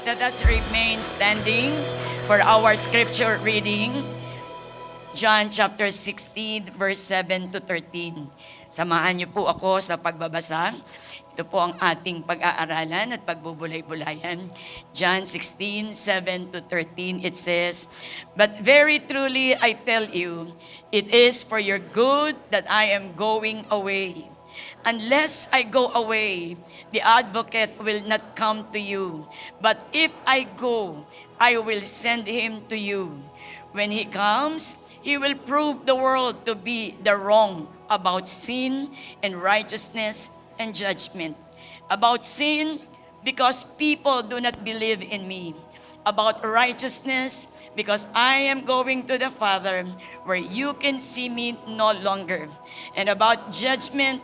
Let us remain standing for our scripture reading. John chapter 16, verse 7 to 13. Samahan niyo po ako sa pagbabasa. Ito po ang ating pag-aaralan at pagbubulay-bulayan. John 16, 7 to 13, it says, "But very truly I tell you, it is for your good that I am going away. Unless I go away, the advocate will not come to you. But if I go, I will send him to you. When he comes, he will prove the world to be the wrong about sin and righteousness and judgment. About sin, because people do not believe in me. About righteousness, because I am going to the Father, where you can see me no longer. And about judgment,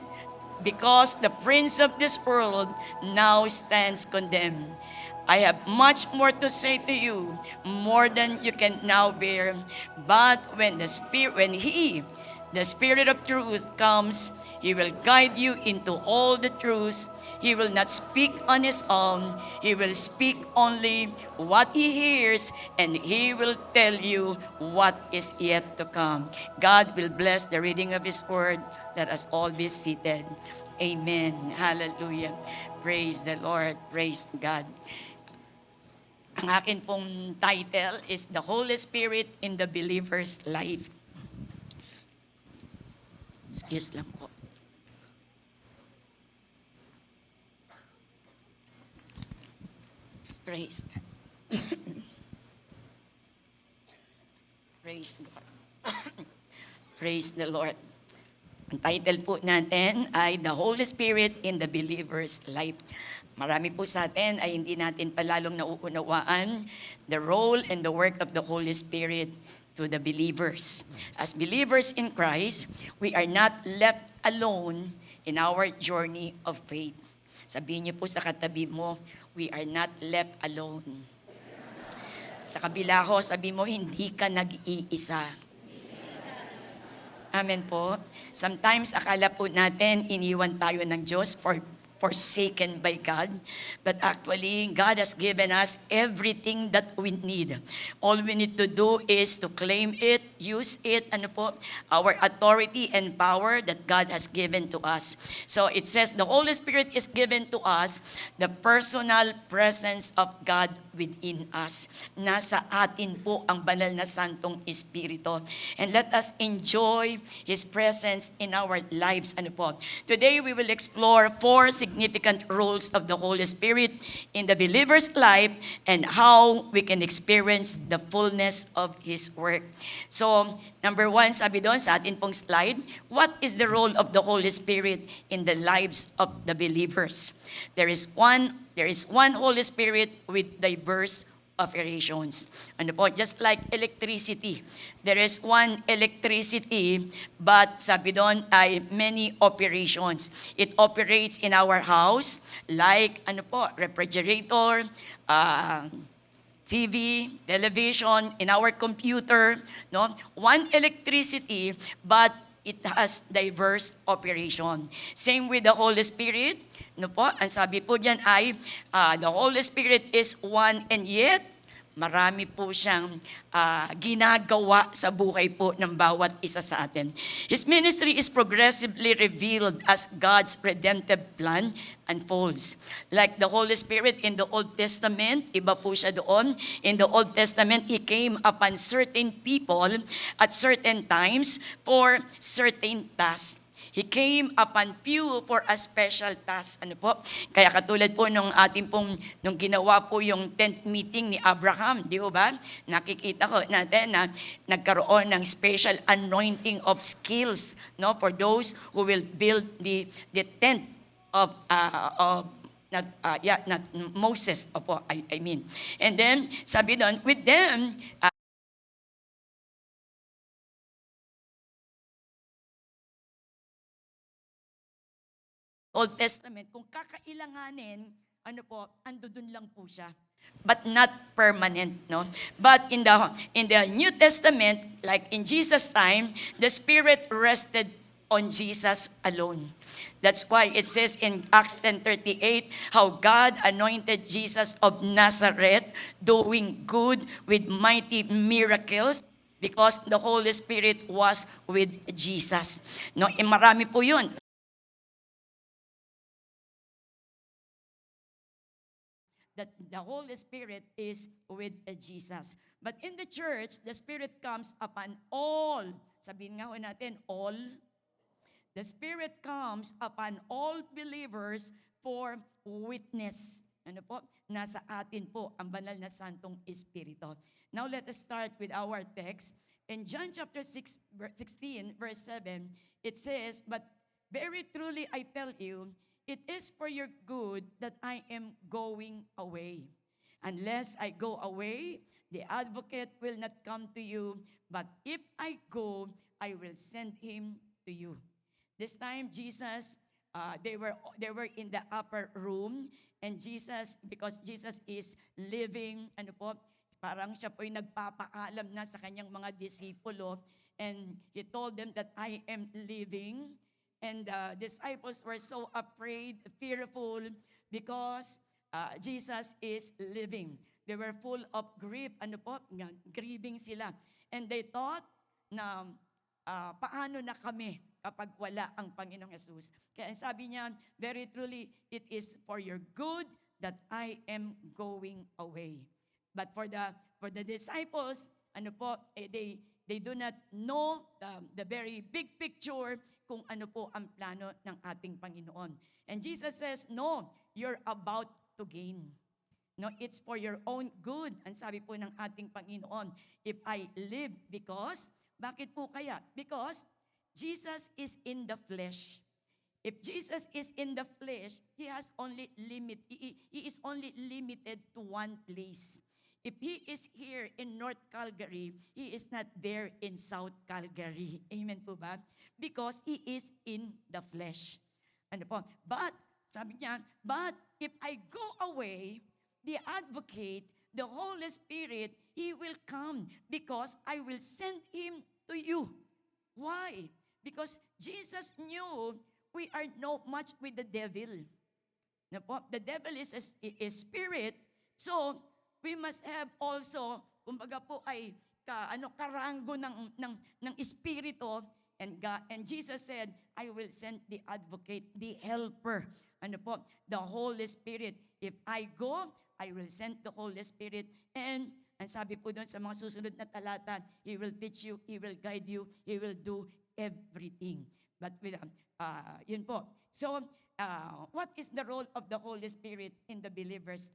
because the prince of this world now stands condemned. I have much more to say to you, more than you can now bear. But when the Spirit of truth comes, He will guide you into all the truth. He will not speak on His own. He will speak only what He hears, and He will tell you what is yet to come." God will bless the reading of His word. Let us all be seated. Amen. Hallelujah. Praise the Lord. Praise God. Ang akin pong title is The Holy Spirit in the Believer's Life. Excuse lang po. Praise God. Praise God. Praise the Lord. Ang title po natin ay The Holy Spirit in the Believer's Life. Marami po sa atin ay hindi natin palalong nauunawaan the role and the work of the Holy Spirit to the believers. As believers in Christ, we are not left alone in our journey of faith. Sabihin niyo po sa katabi mo, we are not left alone. Sa kabila ho, sabi mo, hindi ka nag-iisa. Amen po. Sometimes akala po natin iniwan tayo ng Diyos, forsaken by God. But actually, God has given us everything that we need. All we need to do is to claim it, use it, our authority and power that God has given to us. So it says the Holy Spirit is given to us, the personal presence of God within us. Nasa atin po ang banal na Santong Espiritu. And let us enjoy His presence in our lives. Today we will explore 4 significant roles of the Holy Spirit in the believer's life and how we can experience the fullness of His work. So, number 1, sabi doon sa atin pong slide, what is the role of the Holy Spirit in the lives of the believers? There is one Holy Spirit with diverse operations. Just like electricity. There is one electricity, but sabi doon ay many operations. It operates in our house, like refrigerator, TV, television, in our computer. One electricity, but it has diverse operation. Same with the Holy Spirit. Ang sabi po diyan ay, the Holy Spirit is one, and yet, marami po siyang ginagawa sa buhay po ng bawat isa sa atin. His ministry is progressively revealed as God's redemptive plan unfolds. Like the Holy Spirit in the Old Testament, iba po siya doon. In the Old Testament, He came upon certain people at certain times for certain tasks. He came upon few for a special task. Kaya katulad po nung ginawa po yung tent meeting ni Abraham, di ba? Nakikita ko natin na nagkaroon ng special anointing of skills, for those who will build the tent of not Moses, I mean. And then sabi doon, with them, Old Testament, kung kakailanganin, andun lang po siya. But not permanent, no? But in the New Testament, like in Jesus' time, the Spirit rested on Jesus alone. That's why it says in Acts 10:38 how God anointed Jesus of Nazareth doing good with mighty miracles because the Holy Spirit was with Jesus. No, marami po 'yun. That the Holy Spirit is with Jesus. But in the church, the Spirit comes upon all. Sabihin nga ho natin, all. The Spirit comes upon all believers for witness. Ano po? Nasa atin po ang banal na Santong Espiritu. Now let us start with our text. In John chapter 16, verse 7, it says, "But very truly I tell you, it is for your good that I am going away. Unless I go away, the advocate will not come to you, but if I go, I will send him to you." This time, Jesus, they were in the upper room, and Jesus, because Jesus is living, ano po, parang siya po'y nagpapaalam na sa kanyang mga disipulo, and he told them that I am leaving. And the disciples were so afraid, fearful, because Jesus is living. They were full of grief, ano po, grieving sila. And they thought na paano na kami kapag wala ang Panginoong Jesus. Kaya sabi niya, very truly, it is for your good that I am going away. But for the disciples, ano po, they do not know the very big picture kung ano po ang plano ng ating Panginoon. And Jesus says, no, you're about to gain. No, it's for your own good. Ang sabi po ng ating Panginoon, if I live, because, bakit po kaya? Because Jesus is in the flesh. If Jesus is in the flesh, he is only limited to one place. If he is here in North Calgary, he is not there in South Calgary. Amen po ba? Because he is in the flesh. Ano po? But, sabi niya, but if I go away, the advocate, the Holy Spirit, he will come because I will send him to you. Why? Because Jesus knew we are not much with the devil. The devil is a spirit, so we must have also, kumbaga po ay karango ng espiritu, and Jesus said, I will send the advocate, the helper, the Holy Spirit. If I go, I will send the Holy Spirit, and ang sabi po doon sa mga susunod na talata, He will teach you, He will guide you, He will do everything. But yun po. So, what is the role of the Holy Spirit in the believer's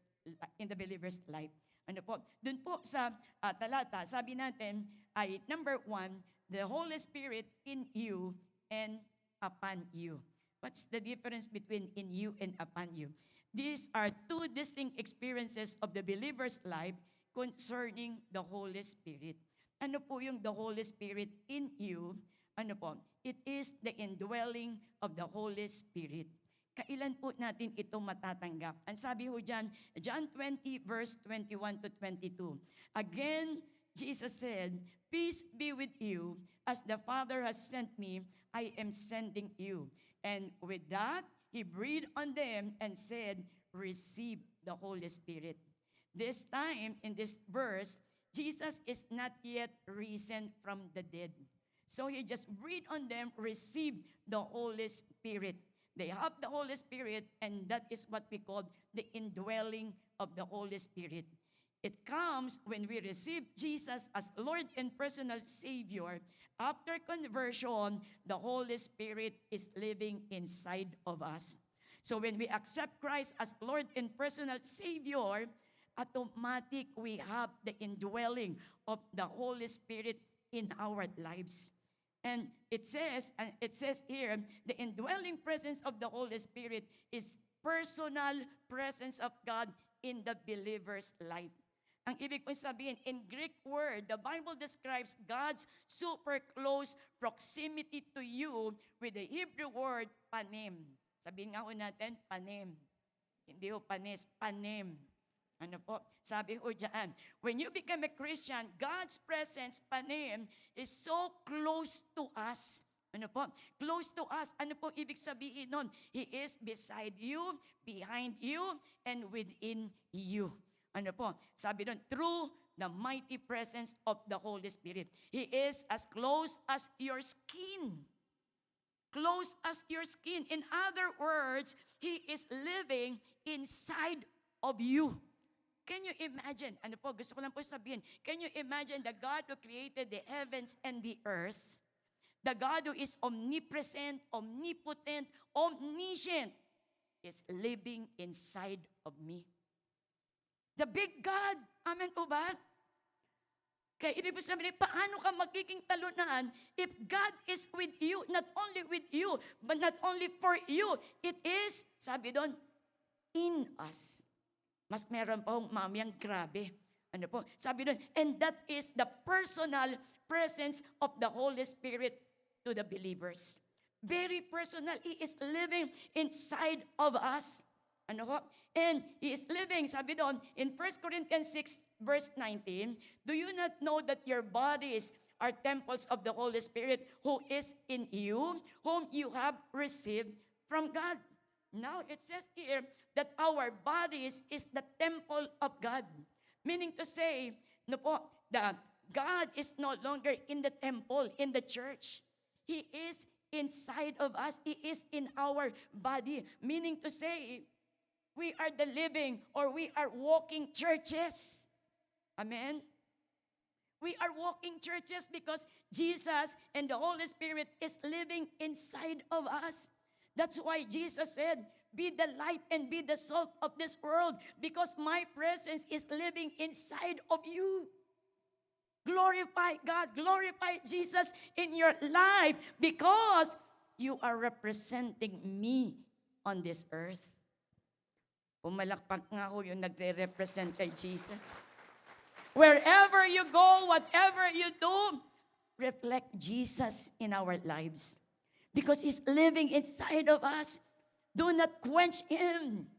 life? Ano po? Doon po sa talata, sabi natin ay number 1, the Holy Spirit in you and upon you. What's the difference between in you and upon you? These are two distinct experiences of the believer's life concerning the Holy Spirit. Ano po yung the Holy Spirit in you? Ano po? It is the indwelling of the Holy Spirit. Kailan po natin ito matatanggap? Ang sabi ho dyan, John 20 verse 21 to 22. Again, Jesus said, "Peace be with you. As the Father has sent me, I am sending you." And with that, He breathed on them and said, "Receive the Holy Spirit." This time, in this verse, Jesus is not yet risen from the dead. So He just breathed on them, receive the Holy Spirit. They have the Holy Spirit, and that is what we call the indwelling of the Holy Spirit. It comes when we receive Jesus as Lord and personal Savior. After conversion, the Holy Spirit is living inside of us. So when we accept Christ as Lord and personal Savior, automatic we have the indwelling of the Holy Spirit in our lives. And it says here, the indwelling presence of the Holy Spirit is personal presence of God in the believer's life. Ang ibig po sabihin, in Greek word, the Bible describes God's super close proximity to you with the Hebrew word panem. Sabihin nga ho natin, panem. Hindi ho panis, panem. Ano po? Sabi ho dyan, when you become a Christian, God's presence, panem, is so close to us. Ano po? Close to us. Ano po ibig sabihin nun? He is beside you, behind you, and within you. Ano po? Sabi doon, through the mighty presence of the Holy Spirit. He is as close as your skin. Close as your skin. In other words, He is living inside of you. Can you imagine? Ano po, gusto ko lang po sabihin. Can you imagine the God who created the heavens and the earth? The God who is omnipresent, omnipotent, omniscient is living inside of me. The big God. Amen po ba? Kaya ibig po sabihin, paano ka magiging talunan if God is with you, not only with you, but not only for you. It is, sabi doon, in us. Mas meron pa hong mamayang grabe. Ano po? Sabi doon, and that is the personal presence of the Holy Spirit to the believers. Very personal. He is living inside of us. Ano po? And He is living, sabi doon, in 1 Corinthians 6, verse 19, do you not know that your bodies are temples of the Holy Spirit who is in you, whom you have received from God? Now, it says here that our bodies is the temple of God. Meaning to say, no po, that God is no longer in the temple, in the church. He is inside of us. He is in our body. Meaning to say, we are the living or we are walking churches. Amen? We are walking churches because Jesus and the Holy Spirit is living inside of us. That's why Jesus said, be the light and be the salt of this world because my presence is living inside of you. Glorify God, glorify Jesus in your life because you are representing me on this earth. Pumalakpak nga ho yung nagre-represent kay Jesus. Wherever you go, whatever you do, reflect Jesus in our lives. Because He's living inside of us. Do not quench Him.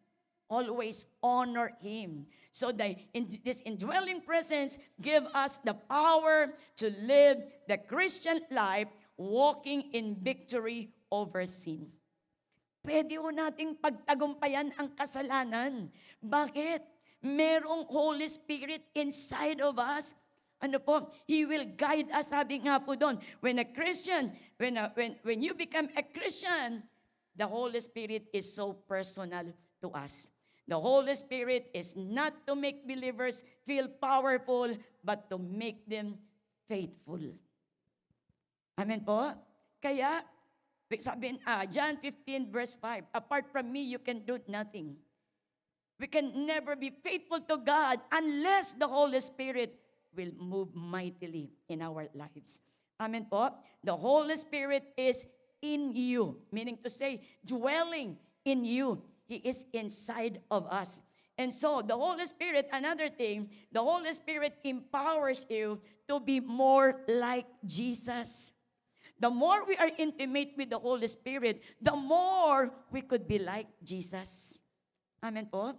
Always honor Him. So this indwelling presence give us the power to live the Christian life walking in victory over sin. Pwede ho nating pagtagumpayan ang kasalanan. Bakit? Merong Holy Spirit inside of us. Ano po? He will guide us. Sabi nga po doon, when you become a Christian, the Holy Spirit is so personal to us. The Holy Spirit is not to make believers feel powerful, but to make them faithful. Amen po? Kaya, sabi John 15 verse 5, apart from me, you can do nothing. We can never be faithful to God unless the Holy Spirit will move mightily in our lives. Amen po? The Holy Spirit is in you, meaning to say, dwelling in you. He is inside of us. And so, the Holy Spirit, another thing, the Holy Spirit empowers you to be more like Jesus. The more we are intimate with the Holy Spirit, the more we could be like Jesus. Amen po?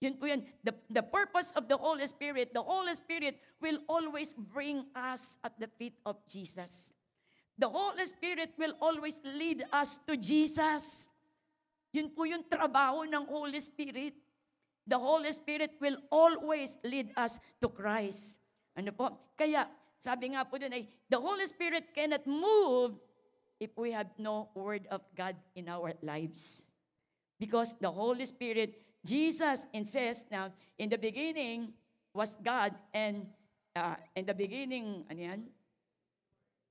Yun po yun. The purpose of the Holy Spirit will always bring us at the feet of Jesus. The Holy Spirit will always lead us to Jesus. Yun po yung trabaho ng Holy Spirit. The Holy Spirit will always lead us to Christ. Ano po? Kaya, sabi nga po dun ay, the Holy Spirit cannot move if we have no Word of God in our lives. Because the Holy Spirit, Jesus says now, in the beginning was God, and in the beginning, ano yan?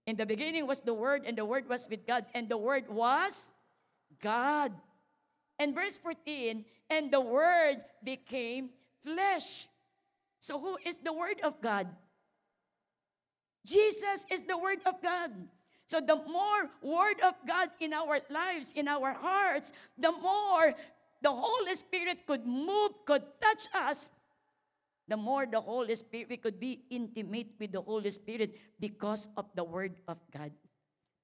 In the beginning was the Word, and the Word was with God, and the Word was God. And verse 14, and the Word became flesh. So who is the Word of God? Jesus is the Word of God. So the more Word of God in our lives, in our hearts, the more the Holy Spirit could move, could touch us, the more the Holy Spirit, we could be intimate with the Holy Spirit because of the Word of God.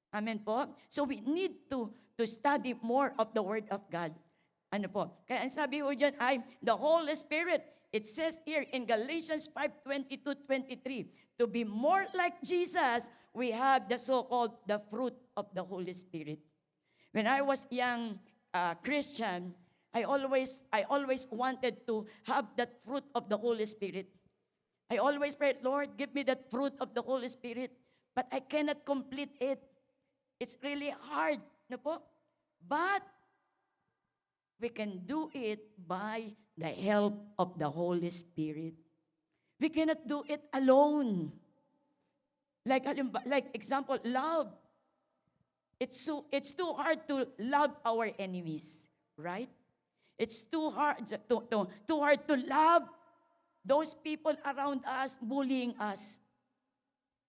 Amen po? So we need to study more of the Word of God. Ano po? Kaya ang sabi ho dyan ay, the Holy Spirit, it says here in Galatians 5:22-23, to be more like Jesus, we have the so-called the fruit of the Holy Spirit. When I was young Christian, I always wanted to have that fruit of the Holy Spirit. I always prayed, Lord, give me that fruit of the Holy Spirit. But I cannot complete it. It's really hard. No po? But we can do it by the help of the Holy Spirit. We cannot do it alone. Like example, love. It's too hard to love our enemies, right? It's too hard to love those people around us bullying us.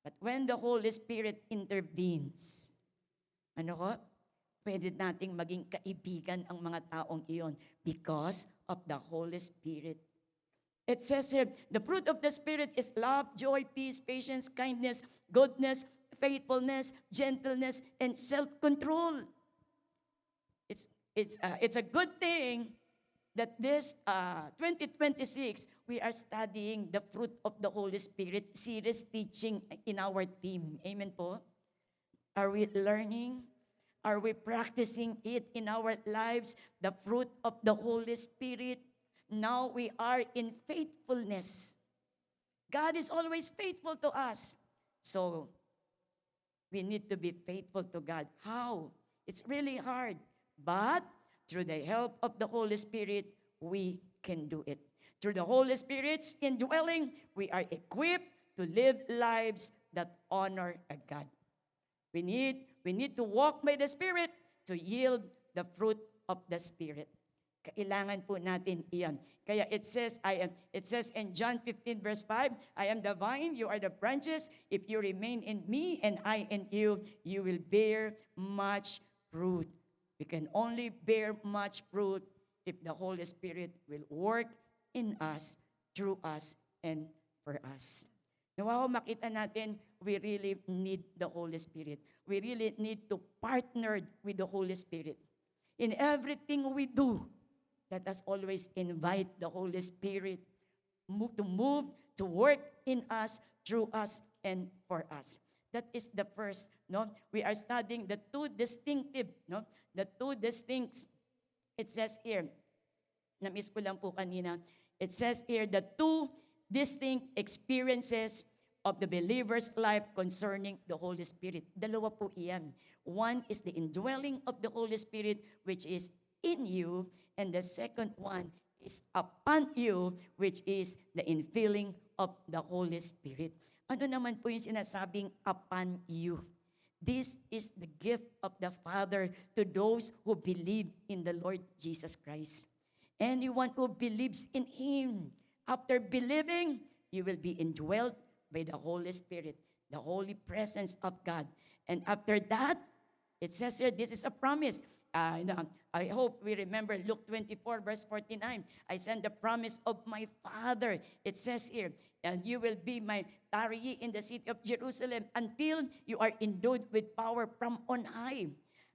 But when the Holy Spirit intervenes, ano ko? Pwede nating maging kaibigan ang mga taong iyon because of the Holy Spirit. It says here, the fruit of the Spirit is love, joy, peace, patience, kindness, goodness, faithfulness, gentleness, and self-control. It's a good thing that this 2026, we are studying the fruit of the Holy Spirit series teaching in our team. Amen po? Are we learning? Are we practicing it in our lives? The fruit of the Holy Spirit. Now we are in faithfulness. God is always faithful to us. So, we need to be faithful to God. How? It's really hard. But, through the help of the Holy Spirit, we can do it. Through the Holy Spirit's indwelling, we are equipped to live lives that honor God. We need to walk by the Spirit to yield the fruit of the Spirit. Kailangan po natin iyan. Kaya it says in John 15 verse 5, I am the vine, you are the branches. If you remain in me and I in you, you will bear much fruit. We can only bear much fruit if the Holy Spirit will work in us, through us, and for us. Nawawa makita natin, we really need the Holy Spirit. We really need to partner with the Holy Spirit. In everything we do, let us always invite the Holy Spirit to move, to work in us, through us, and for us. That is the first, no? We are studying the two distinctive, no? The two distinct, it says here, na-miss ko lang po kanina, it says here, the two distinct experiences of the believer's life concerning the Holy Spirit. Dalawa po iyan. One is the indwelling of the Holy Spirit, which is in you, and the second one is upon you, which is the infilling of the Holy Spirit. Ano naman po yung sinasabing upon you? This is the gift of the Father to those who believe in the Lord Jesus Christ. Anyone who believes in Him, after believing, you will be indwelt by the Holy Spirit, the holy presence of God. And after that, it says here, this is a promise. I hope we remember Luke 24, verse 49. I send the promise of my Father. It says here, and you will be my tarry in the city of Jerusalem until you are endued with power from on high.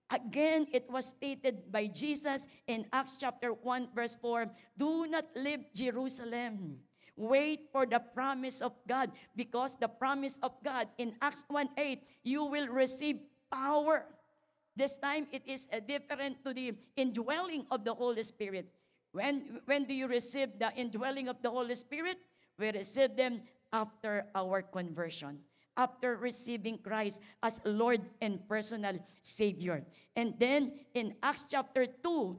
Again, it was stated by Jesus in Acts chapter 1, verse 4, do not leave Jerusalem. Wait for the promise of God, because the promise of God in Acts 1:8, you will receive power. This time, it is different to the indwelling of the Holy Spirit. When do you receive the indwelling of the Holy Spirit? We receive them after our conversion, after receiving Christ as Lord and personal Savior. And then in Acts chapter 2,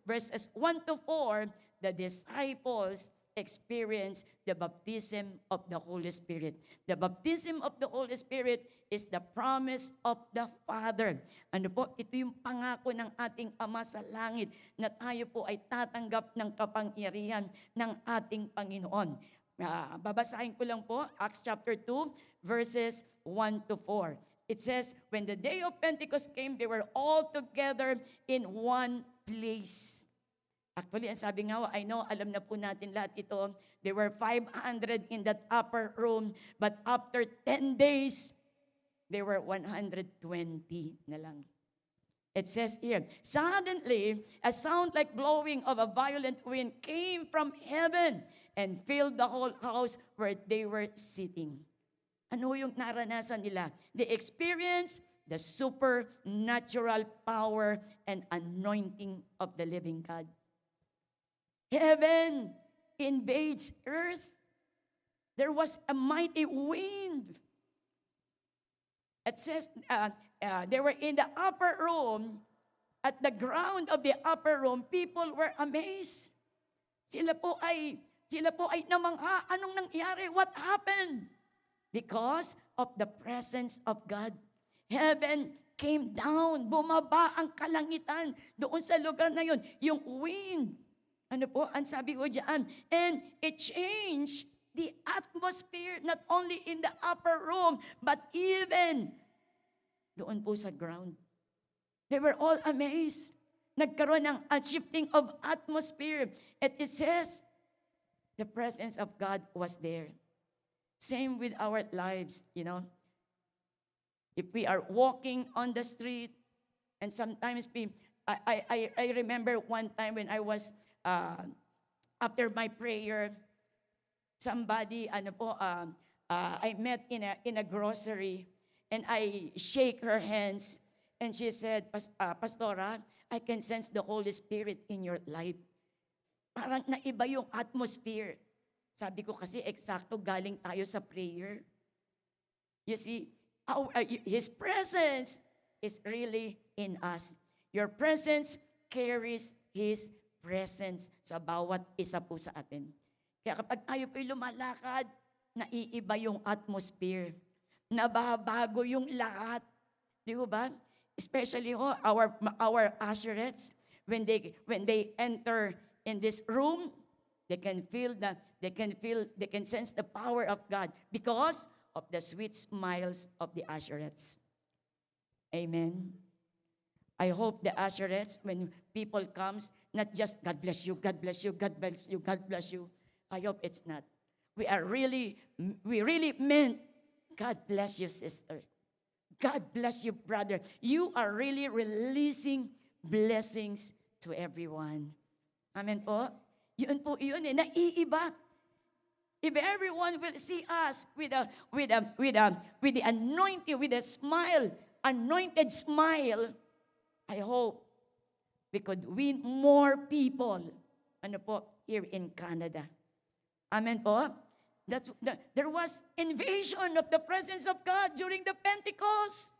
verses 1 to 4, the disciples experience the baptism of the Holy Spirit. The baptism of the Holy Spirit is the promise of the Father. Ano po? Ito yung pangako ng ating Ama sa langit na tayo po ay tatanggap ng kapangyarihan ng ating Panginoon. Babasahin ko lang po, Acts chapter 2, verses 1 to 4. It says, when the day of Pentecost came, they were all together in one place. Actually, ang sabi nga, I know, alam na po natin lahat ito. There were 500 in that upper room, but after 10 days, there were 120 na lang. It says here, suddenly, a sound like blowing of a violent wind came from heaven and filled the whole house where they were sitting. Ano yung naranasan nila? They experienced the supernatural power and anointing of the living God. Heaven invades earth. There was a mighty wind. It says they were in the upper room. At the ground of the upper room, people were amazed. Sila po ay namangha. Anong nangyari? What happened? Because of the presence of God. Heaven came down. Bumaba ang kalangitan doon sa lugar na yun. Yung wind. Ano po? Ang sabi ko dyan. And it changed the atmosphere not only in the upper room but even doon po sa ground. They were all amazed. Nagkaroon ng a shifting of atmosphere. And it says, the presence of God was there. Same with our lives, you know. If we are walking on the street, and sometimes I remember one time when I was, after my prayer, somebody, I met in a grocery, and I shake her hands, and she said, Pastora, I can sense the Holy Spirit in your life. Parang naiba yung atmosphere. Sabi ko kasi eksakto galing tayo sa prayer. You see, His presence is really in us. Your presence carries His presence sa bawat isa po sa atin. Kaya kapag tayo po'y lumalakad, naiiba yung atmosphere. Nababago yung lahat. Di ba? Especially our usherettes, when they enter in this room, they can sense the power of God because of the sweet smiles of the usherettes. Amen. I hope the usherettes, when people comes, not just God bless you, God bless you, God bless you, God bless you. I hope it's not. We really meant God bless you, sister. God bless you, brother. You are really releasing blessings to everyone. Amen po? Yun po yun eh, naiiba. If everyone will see us with the anointing, with a smile, anointed smile, I hope we could win more people. Ano po? Here in Canada. Amen po? There was invasion of the presence of God during the Pentecost.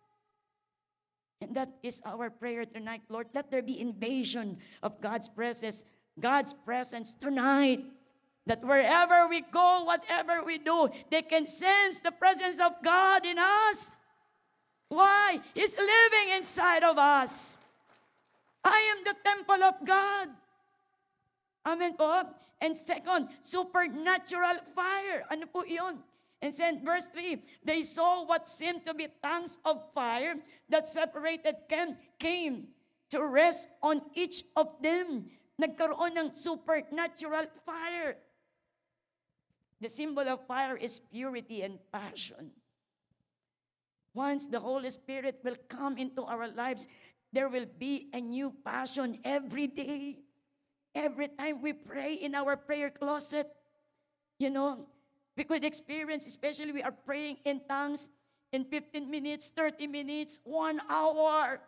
And that is our prayer tonight, Lord. Let there be invasion of God's presence tonight. That wherever we go, whatever we do, they can sense the presence of God in us. Why? He's living inside of us. I am the temple of God. Amen po. And second, supernatural fire. Ano po yun? And then verse 3, they saw what seemed to be tongues of fire that separated came to rest on each of them. Nagkaroon ng supernatural fire. The symbol of fire is purity and passion. Once the Holy Spirit will come into our lives, there will be a new passion every day. Every time we pray in our prayer closet, you know, we could experience, especially we are praying in tongues in 15 minutes, 30 minutes, 1 hour.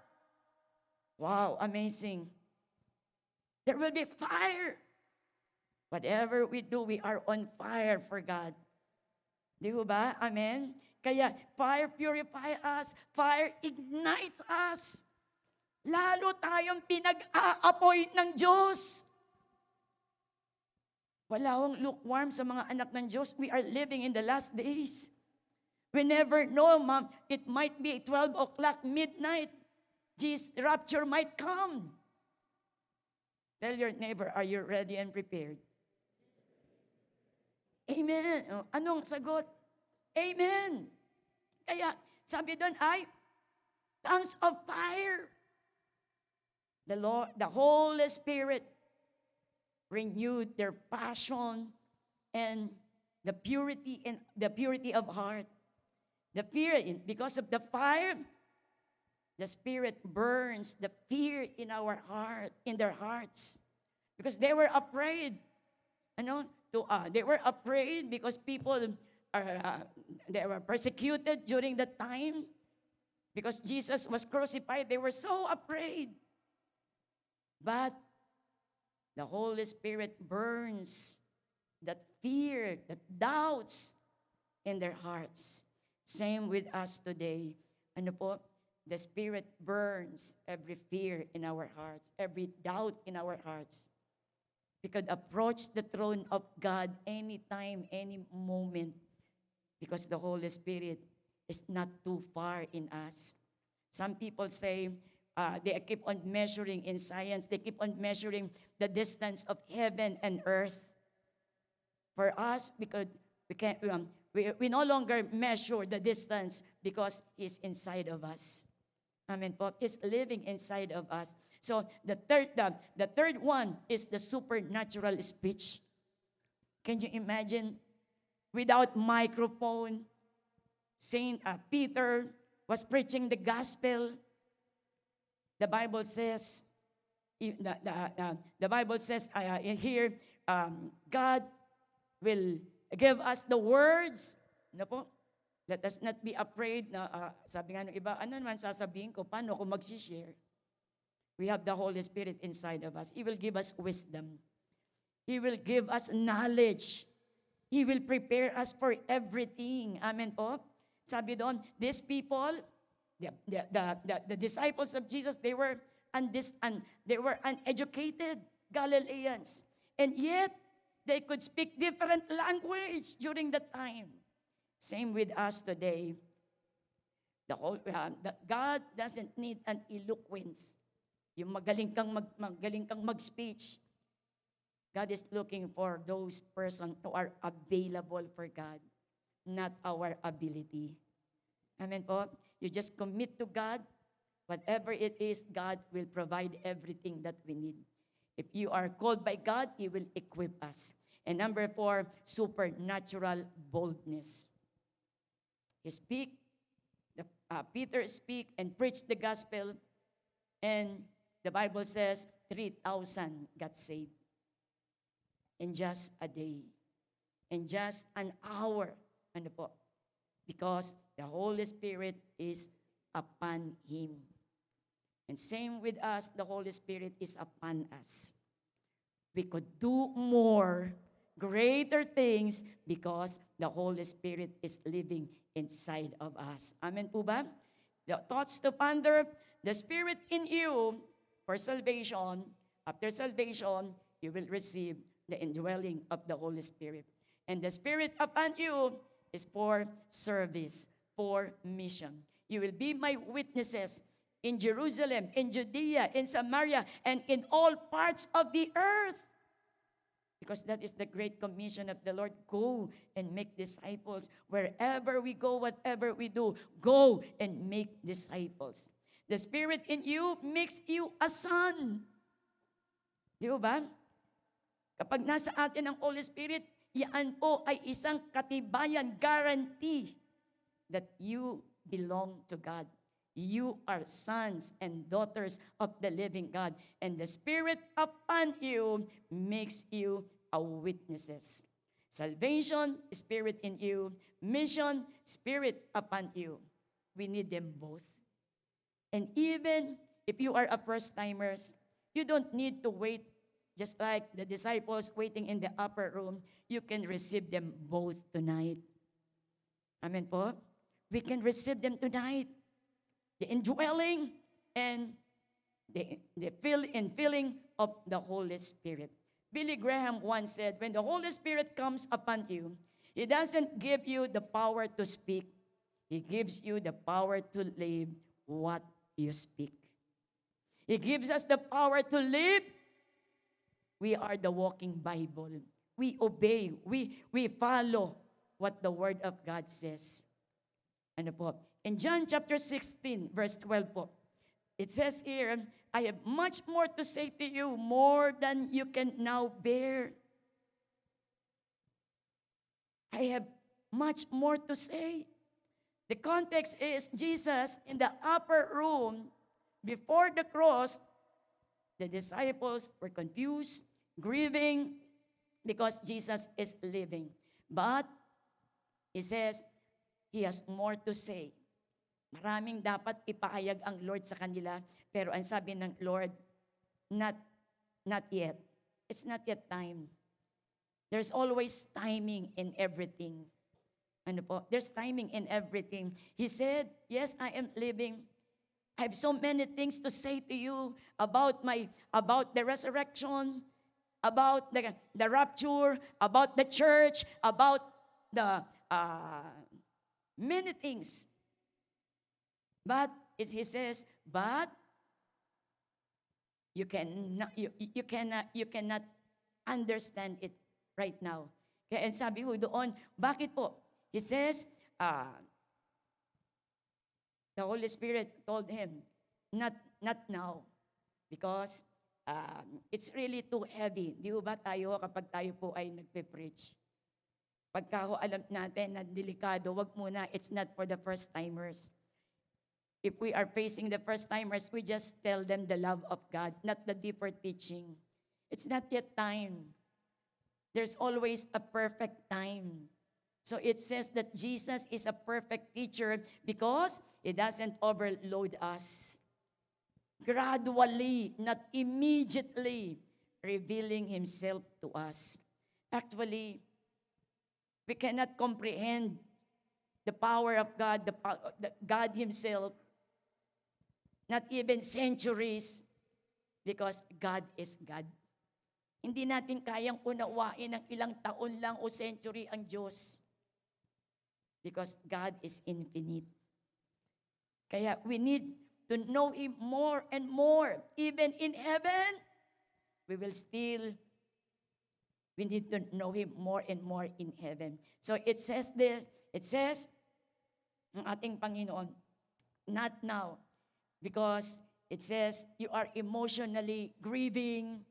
Wow, amazing. There will be fire. Whatever we do, we are on fire for God. Di ba? Amen? Kaya fire purify us. Fire ignites us. Lalo tayong pinag-aapoy ng Diyos. Wala akong lukewarm sa mga anak ng Diyos. We are living in the last days. We never know, ma'am. It might be 12 o'clock, midnight. Jesus' rapture might come. Tell your neighbor, are you ready and prepared? Amen. Anong sagot? Amen. Kaya, sabi doon ay, tongues of fire. The Lord, the Holy Spirit renewed their passion and the purity of heart. The fear, because of the fire, the Spirit burns the fear in our heart, in their hearts, because they were afraid. They were afraid because people they were persecuted during that time because Jesus was crucified. They were so afraid. But the Holy Spirit burns that fear, that doubts in their hearts. Same with us today. Ano po? The Spirit burns every fear in our hearts, every doubt in our hearts. We could approach the throne of God anytime, any moment, because the Holy Spirit is not too far in us. Some people say they keep on measuring in science, they keep on measuring the distance of heaven and earth. For us, we no longer measure the distance because He's inside of us. Amen po. He's living inside of us. So the third one is the supernatural speech. Can you imagine? Without microphone, Saint Peter was preaching the gospel. The Bible says, here, God will give us the words. Ano po? Let us not be afraid na, sabi nga ng iba, ano naman sasabihin ko, paano ko mag-share? We have the Holy Spirit inside of us. He will give us wisdom. He will give us knowledge. He will prepare us for everything. Amen po? Sabi doon, these people, the disciples of Jesus, they were uneducated Galileans. And yet, they could speak different language during that time. Same with us today. God doesn't need an eloquence. Yung magaling kang mag-speech. God is looking for those persons who are available for God, not our ability. Amen po? You just commit to God. Whatever it is, God will provide everything that we need. If you are called by God, He will equip us. And number 4, supernatural boldness. Peter speak and preach the gospel, and the Bible says 3,000 got saved in just a day, in just an hour. Ano po? Because the Holy Spirit is upon him. And same with us, the Holy Spirit is upon us. We could do more, greater things because the Holy Spirit is living inside of us. Amen po ba? The thoughts to ponder, the Spirit in you for salvation. After salvation, you will receive the indwelling of the Holy Spirit. And the Spirit upon you is for service, for mission. You will be my witnesses in Jerusalem, in Judea, in Samaria, and in all parts of the earth. Because that is the great commission of the Lord. Go and make disciples. Wherever we go, whatever we do, go and make disciples. The Spirit in you makes you a son. Di ba? Kapag nasa atin ang Holy Spirit, yan po ay isang katibayan, guarantee that you belong to God. You are sons and daughters of the living God. And the Spirit upon you makes you a witnesses. Salvation, Spirit in you. Mission, Spirit upon you. We need them both. And even if you are a first-timers, you don't need to wait just like the disciples waiting in the upper room. You can receive them both tonight. Amen po? We can receive them tonight. The indwelling and the filling of the Holy Spirit. Billy Graham once said, when the Holy Spirit comes upon you, He doesn't give you the power to speak. He gives you the power to live what you speak. He gives us the power to live. We are the walking Bible. We obey. We follow what the Word of God says. Ano po? In John chapter 16, verse 12 po, it says here, I have much more to say to you, more than you can now bear. I have much more to say. The context is Jesus in the upper room before the cross. The disciples were confused, grieving, because Jesus is living. But He says, He has more to say. Maraming dapat ipahayag ang Lord sa kanila, pero ang sabi ng Lord, not yet. It's not yet time. There's always timing in everything. Ano po? There's timing in everything. He said, yes, I am living. I have so many things to say to you about the resurrection, about the rapture, about the church, about the many things. But he says, but you cannot understand it right now. Kaya sabi ho doon, bakit po? He says, the Holy Spirit told him, not now, because it's really too heavy. Di ba tayo kapag tayo po ay nagpe-preach? Pagka ho alam natin na delikado, wag muna, it's not for the first timers. If we are facing the first timers, we just tell them the love of God, not the deeper teaching. It's not yet time. There's always a perfect time. So it says that Jesus is a perfect teacher because He doesn't overload us. Gradually, not immediately, revealing Himself to us. Actually, we cannot comprehend the power of God, God Himself, not even centuries, because God is God. Hindi natin kayang unawain ng ilang taon lang o century ang Diyos. Because God is infinite. Kaya we need to know Him more and more. Even in heaven, we need to know Him more and more in heaven. So it says this, ang ating Panginoon, not now. Because it says, you are emotionally grieving.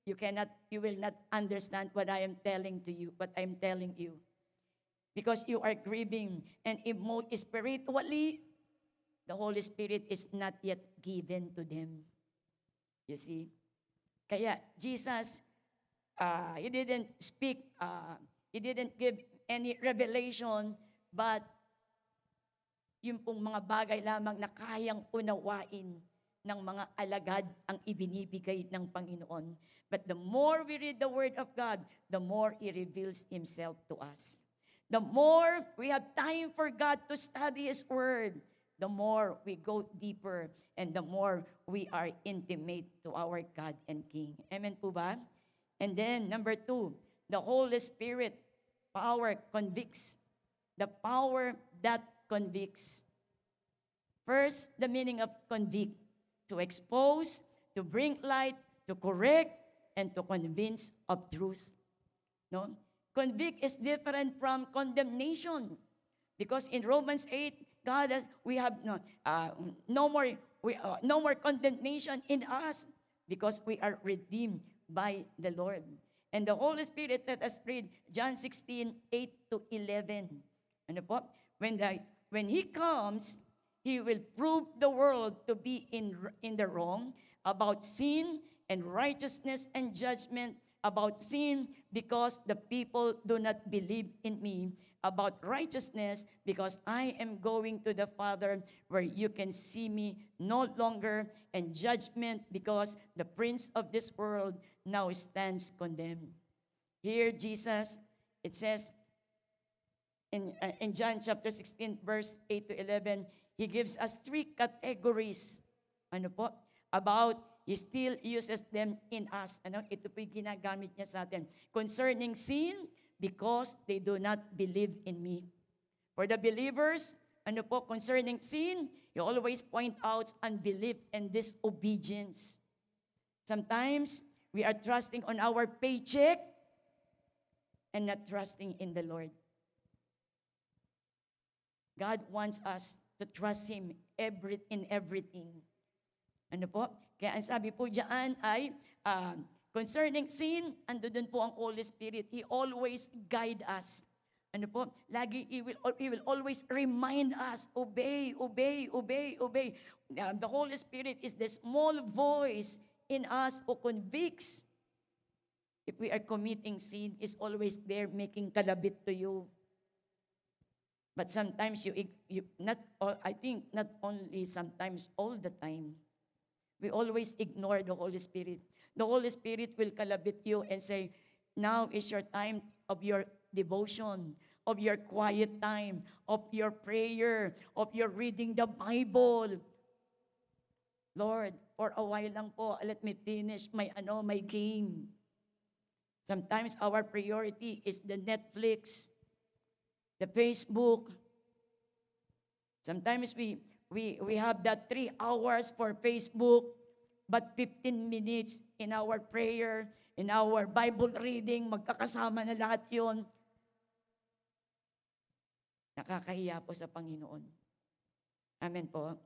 You will not understand what I am telling to you, what I am telling you. Because you are grieving and spiritually, the Holy Spirit is not yet given to them. You see? Kaya Jesus, He didn't speak, He didn't give any revelation, but yung pong mga bagay lamang na kayang unawain ng mga alagad ang ibinibigay ng Panginoon. But the more we read the Word of God, the more He reveals Himself to us. The more we have time for God to study His Word, the more we go deeper and the more we are intimate to our God and King. Amen po ba? And then, number 2, the Holy Spirit power convicts. The power that convicts. First, the meaning of convict. To expose, to bring light, to correct, and to convince of truth. No? Convict is different from condemnation. Because in Romans 8, we have no more condemnation in us because we are redeemed by the Lord. And the Holy Spirit, let us read John 16:8-11. Ano po? When He comes, He will prove the world to be in the wrong about sin and righteousness and judgment, about sin because the people do not believe in me, about righteousness because I am going to the Father where you can see me no longer, and judgment because the prince of this world now stands condemned. Here Jesus, it says in John chapter 16 verse 8-11, He gives us 3 categories. Ano po? About He still uses them in us. Ano? Ito po yung ginagamit niya sa atin. Concerning sin, because they do not believe in me. For the believers, ano po, concerning sin, He always point out unbelief and disobedience. Sometimes, we are trusting on our paycheck and not trusting in the Lord. God wants us to trust Him in everything. Ano po? Kaya ang sabi po diyan ay, concerning sin, ando dun po ang Holy Spirit. He always guide us. Ano po? Lagi, He will always remind us, obey, obey, obey, obey. The Holy Spirit is the small voice in us who convicts. If we are committing sin, is always there making kalabit to you. But sometimes you not all, I think not only sometimes, all the time, we always ignore the Holy Spirit. The Holy Spirit will kalabit you and say, now is your time of your devotion, of your quiet time, of your prayer, of your reading the Bible. Lord, for a while lang po, let me finish my game. Sometimes our priority is the Netflix, the Facebook. Sometimes we have that 3 hours for Facebook, but 15 minutes in our prayer, in our Bible reading, magkakasama na lahat yon. Nakakahiya po sa Panginoon. Amen po.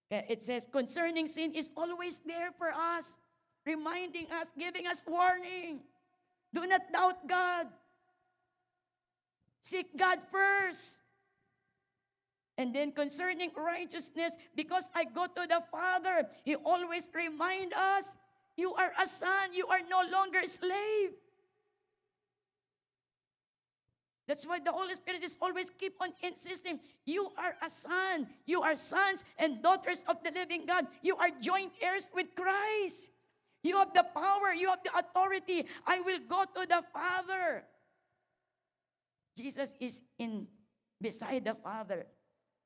Kaya it says, concerning sin is always there for us, reminding us, giving us warning. Do not doubt God. Seek God first. And then concerning righteousness, because I go to the Father, He always reminds us, you are a son, you are no longer a slave. That's why the Holy Spirit is always keep on insisting, you are a son, you are sons and daughters of the living God. You are joint heirs with Christ. You have the power, you have the authority. I will go to the Father. Jesus is beside the Father.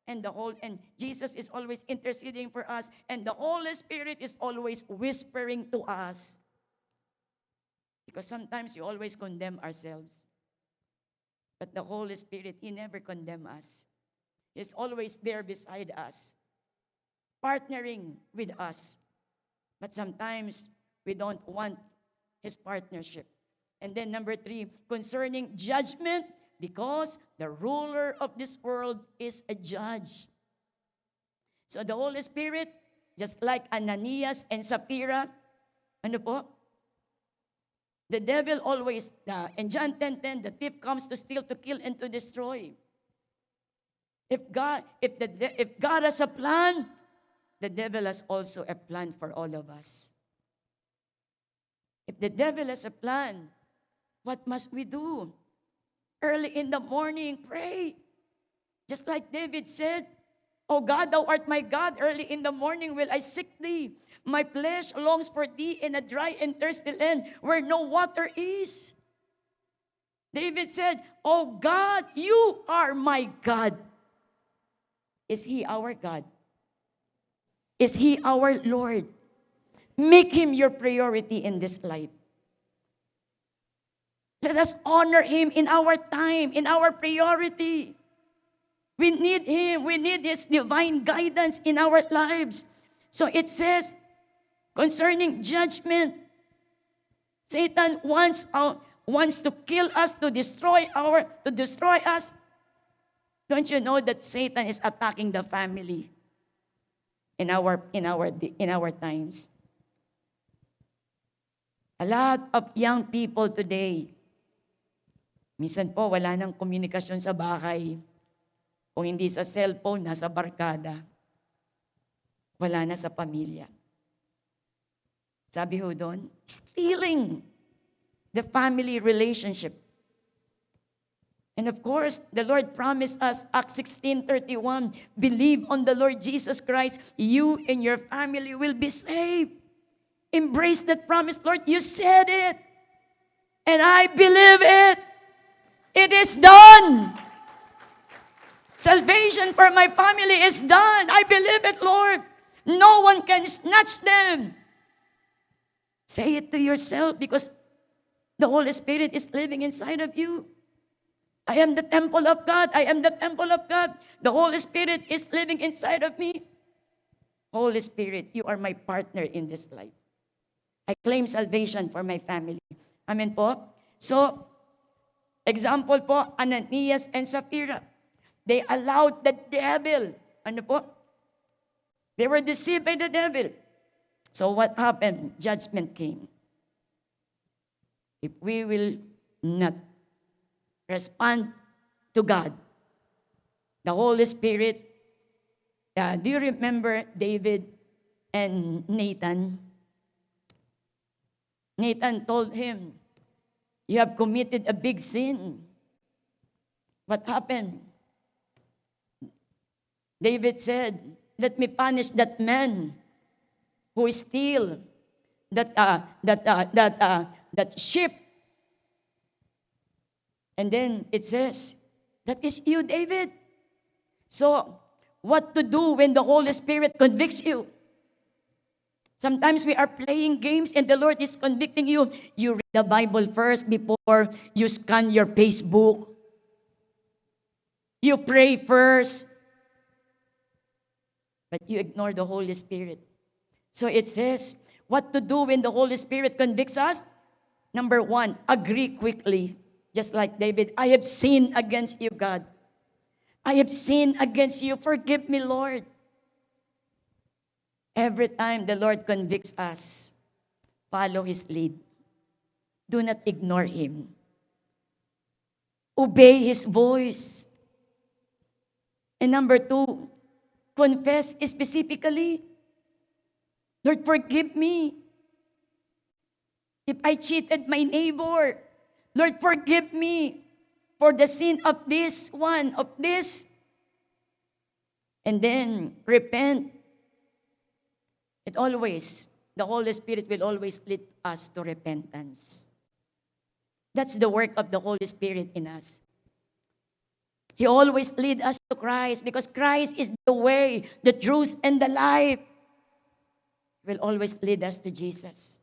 And Jesus is always interceding for us, and the Holy Spirit is always whispering to us. Because sometimes we always condemn ourselves. But the Holy Spirit, He never condemns us. He's always there beside us, partnering with us. But sometimes we don't want His partnership. And then number 3, concerning judgment, because the ruler of this world is a judge. So the Holy Spirit, just like Ananias and Sapphira, ano po? The devil always, in John 10:10, the thief comes to steal, to kill, and to destroy. If God has a plan, the devil has also a plan for all of us. If the devil has a plan, what must we do? Early in the morning, pray. Just like David said, O God, thou art my God, early in the morning will I seek thee. My flesh longs for thee in a dry and thirsty land where no water is. David said, O God, you are my God. Is He our God? Is He our Lord? Make Him your priority in this life. Let us honor Him in our time, in our priority. We need Him. We need His divine guidance in our lives. So it says, concerning judgment, Satan wants to kill us, to destroy us. Don't you know that Satan is attacking the family in our times? A lot of young people today, minsan po wala nang komunikasyon sa bahay. Kung hindi sa cellphone, nasa barkada. Wala na sa pamilya. Sabi ho doon, stealing the family relationship. And of course, the Lord promised us, Acts 16:31, believe on the Lord Jesus Christ, you and your family will be saved. Embrace that promise, Lord. You said it. And I believe it. It is done. Salvation for my family is done. I believe it, Lord. No one can snatch them. Say it to yourself because the Holy Spirit is living inside of you. I am the temple of God. I am the temple of God. The Holy Spirit is living inside of me. Holy Spirit, you are my partner in this life. I claim salvation for my family. Amen po? So, example po, Ananias and Sapphira. They allowed the devil. Ano po? They were deceived by the devil. So what happened? Judgment came. If we will not respond to God, the Holy Spirit, do you remember David and Nathan? Nathan told him, you have committed a big sin. What happened? David said, let me punish that man who steal that sheep. And then it says, that is you, David. So, what to do when the Holy Spirit convicts you? Sometimes we are playing games and the Lord is convicting you. You read the Bible first before you scan your Facebook. You pray first. But you ignore the Holy Spirit. So it says, what to do when the Holy Spirit convicts us? Number 1, agree quickly. Just like David, I have sinned against you, God. I have sinned against you. Forgive me, Lord. Every time the Lord convicts us, follow His lead. Do not ignore Him. Obey His voice. And number 2, confess specifically. Lord, forgive me. If I cheated my neighbor, Lord, forgive me for the sin of this one, of this. And then repent. The Holy Spirit will always lead us to repentance. That's the work of the Holy Spirit in us. He always leads us to Christ because Christ is the way, the truth, and the life. He will always lead us to Jesus.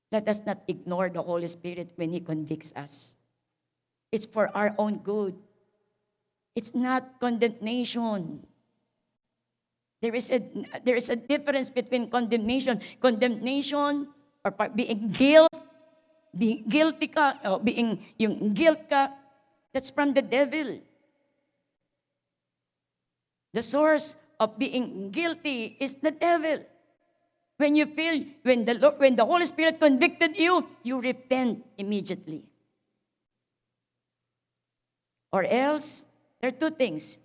Let us not ignore the Holy Spirit when He convicts us. It's for our own good. It's not condemnation. There is a difference between condemnation. Condemnation or being guilty ka, o yung guilt ka, that's from the devil. The source of being guilty is the devil. When the Holy Spirit convicted you, you repent immediately. Or else, there are 2 things.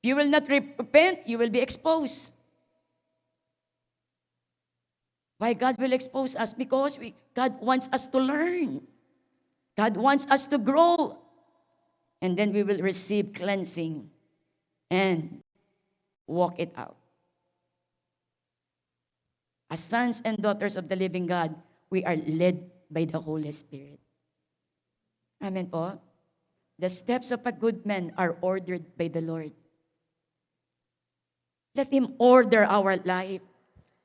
If you will not repent, you will be exposed. Why God will expose us? Because God wants us to learn. God wants us to grow. And then we will receive cleansing and walk it out. As sons and daughters of the living God, we are led by the Holy Spirit. Amen po? The steps of a good man are ordered by the Lord. Let Him order our life.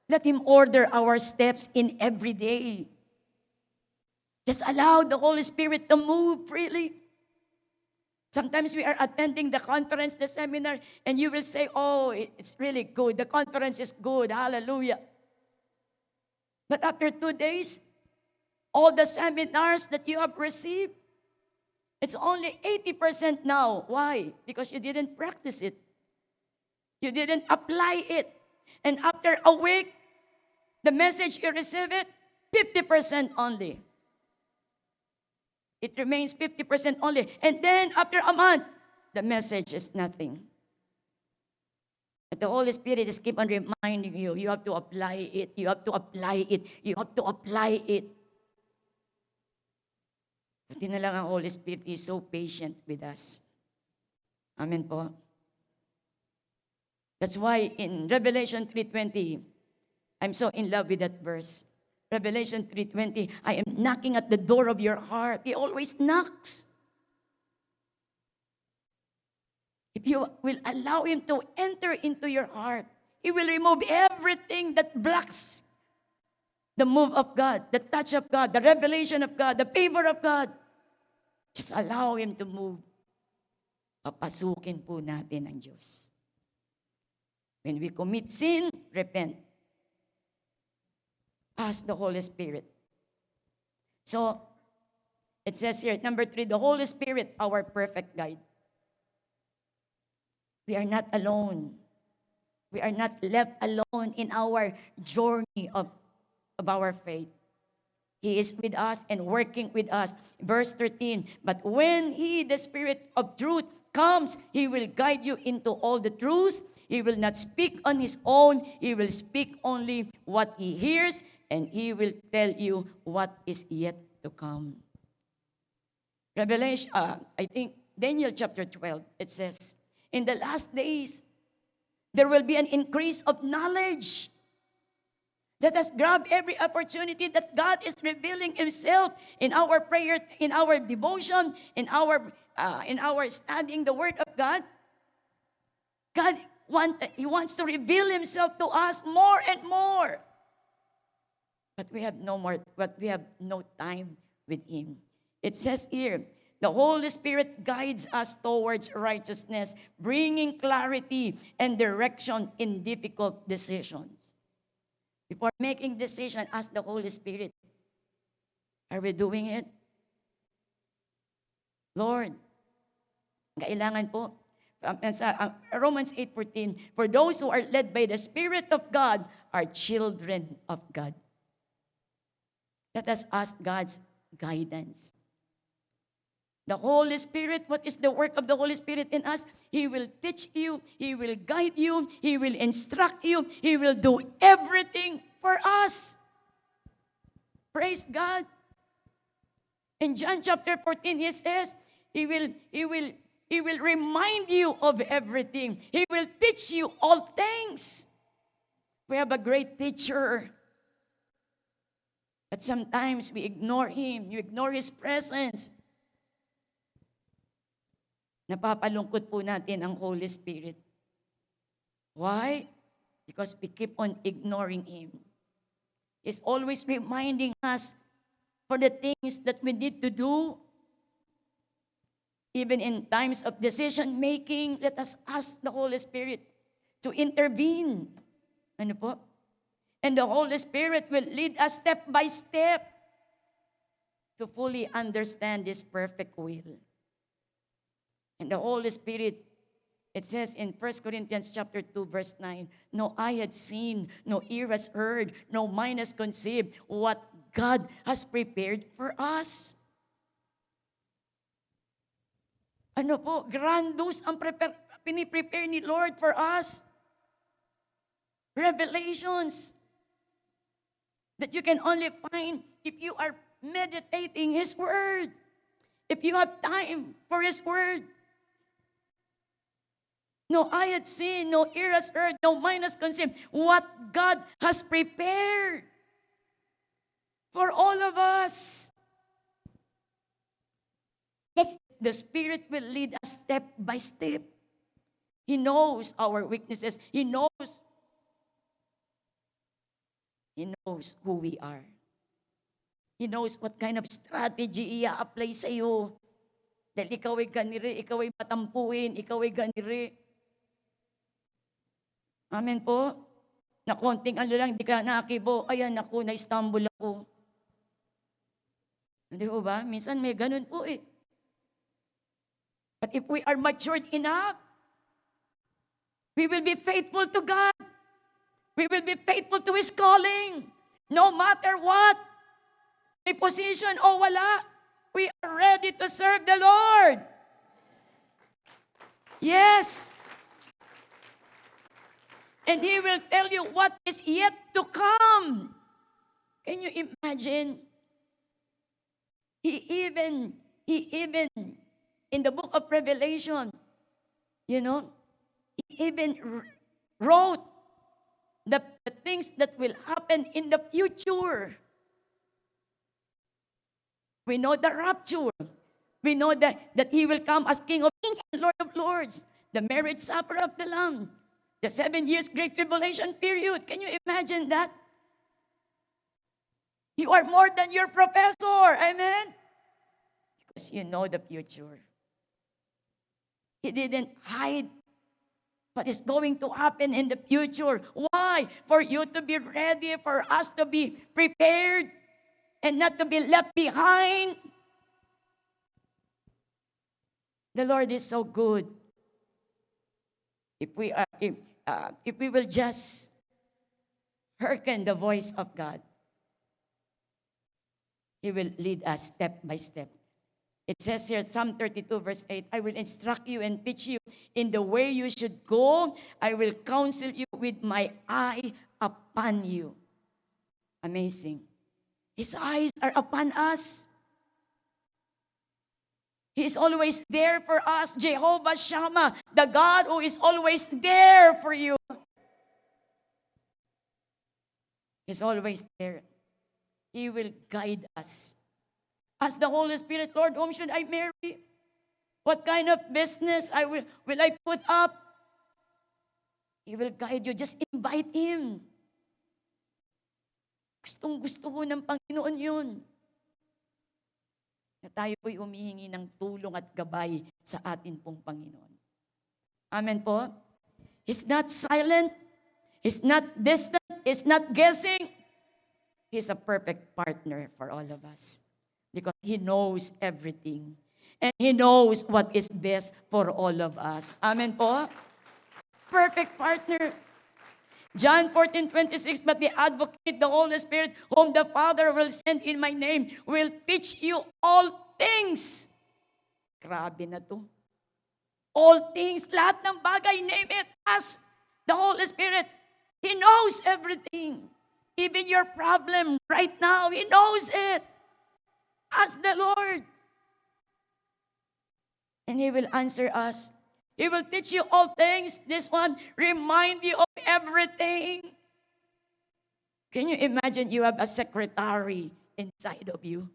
Let Him order our steps in every day. Just allow the Holy Spirit to move freely. Sometimes we are attending the conference, the seminar, and you will say, oh, it's really good. The conference is good. Hallelujah. But after 2 days, all the seminars that you have received, it's only 80% now. Why? Because you didn't practice it. You didn't apply it. And after a week, the message you receive it, 50% only. It remains 50% only. And then after a month, the message is nothing. But the Holy Spirit is keep on reminding you, you have to apply it, you have to apply it, you have to apply it. Buti na lang ang Holy Spirit is so patient with us. Amen po. That's why in Revelation 3:20, I'm so in love with that verse. Revelation 3:20, I am knocking at the door of your heart. He always knocks. If you will allow Him to enter into your heart, He will remove everything that blocks the move of God, the touch of God, the revelation of God, the favor of God. Just allow Him to move. Papasukin po natin ang Diyos. When we commit sin, repent. Ask the Holy Spirit. So, it says here, number 3, the Holy Spirit, our perfect guide. We are not alone. We are not left alone in our journey of our faith. He is with us and working with us. Verse 13, but when He, the Spirit of truth, comes, He will guide you into all the truth. He will not speak on His own. He will speak only what He hears, and He will tell you what is yet to come. Revelation, I think Daniel chapter 12, it says, in the last days, There will be an increase of knowledge. Let us grab every opportunity that God is revealing Himself in our prayer, in our devotion, in our studying the Word of God. He wants to reveal Himself to us more and more. But we have no time with Him. It says here, the Holy Spirit guides us towards righteousness, bringing clarity and direction in difficult decisions. Before making decision, ask the Holy Spirit, are we doing it? Lord, kailangan po, sa Romans 8:14, for those who are led by the Spirit of God are children of God. Let us ask God's guidance. The Holy Spirit, what is the work of the Holy Spirit in us? He will teach you, He will guide you, He will instruct you, He will do everything for us. Praise God. In John chapter 14, He says, He will remind you of everything. He will teach you all things. We have a great teacher. But sometimes we ignore Him. You ignore His presence. Napapalungkot po natin ang Holy Spirit. Why? Because we keep on ignoring Him. He's always reminding us for the things that we need to do. Even in times of decision making, let us ask the Holy Spirit to intervene. Ano po? And the Holy Spirit will lead us step by step to fully understand His perfect will. And the Holy Spirit, it says in 1 Corinthians chapter 2, verse 9, no eye had seen, no ear has heard, no mind has conceived what God has prepared for us. Ano po? Grandiose ang piniprepare ni Lord for us. Revelations that you can only find if you are meditating His Word. If you have time for His Word. No eye had seen, no ear has heard, no mind has conceived what God has prepared for all of us. The Spirit will lead us step by step. He knows our weaknesses. He knows who we are. He knows what kind of strategy i-apply sa iyo. Dahil ikaw ay ganire, ikaw ay matampuin, ikaw ay ganire. Amen po? Na konting lang, di ka nakibo. Ayan, naku, na-stumble ako. Hindi po ba? Minsan may ganun po eh. But if we are matured enough, we will be faithful to God. We will be faithful to His calling. No matter what. May position o wala, we are ready to serve the Lord. Yes. And He will tell you what is yet to come. Can you imagine? He even in the book of Revelation, He even wrote the things that will happen in the future. We know the rapture. We know that He will come as King of Kings and Lord of Lords. The marriage supper of the Lamb. The 7 years Great Tribulation period. Can you imagine that? You are more than your professor. Amen? Because you know the future. He didn't hide what is going to happen in the future. Why? For you to be ready, for us to be prepared, and not to be left behind. The Lord is so good. If we will just hearken the voice of God, He will lead us step by step. It says here, Psalm 32 verse 8, I will instruct you and teach you in the way you should go. I will counsel you with my eye upon you. Amazing. His eyes are upon us. He is always there for us. Jehovah Shammah, the God who is always there for you. He's always there. He will guide us. Ask the Holy Spirit, Lord, whom should I marry? What kind of business will I put up? He will guide you. Just invite Him. Gustong-gusto ko ng Panginoon yun. Na tayo po'y humihingi ng tulong at gabay sa atin pong Panginoon. Amen po? He's not silent. He's not distant. He's not guessing. He's a perfect partner for all of us. Because He knows everything. And He knows what is best for all of us. Amen po? Perfect partner. John 14:26, but the advocate, the Holy Spirit, whom the Father will send in my name, will teach you all things. Grabe na to. All things, lahat ng bagay, name it. Ask the Holy Spirit. He knows everything. Even your problem right now, He knows it. Ask the Lord. And He will answer us. He will teach you all things. This one, remind you of everything. Can you imagine you have a secretary inside of you?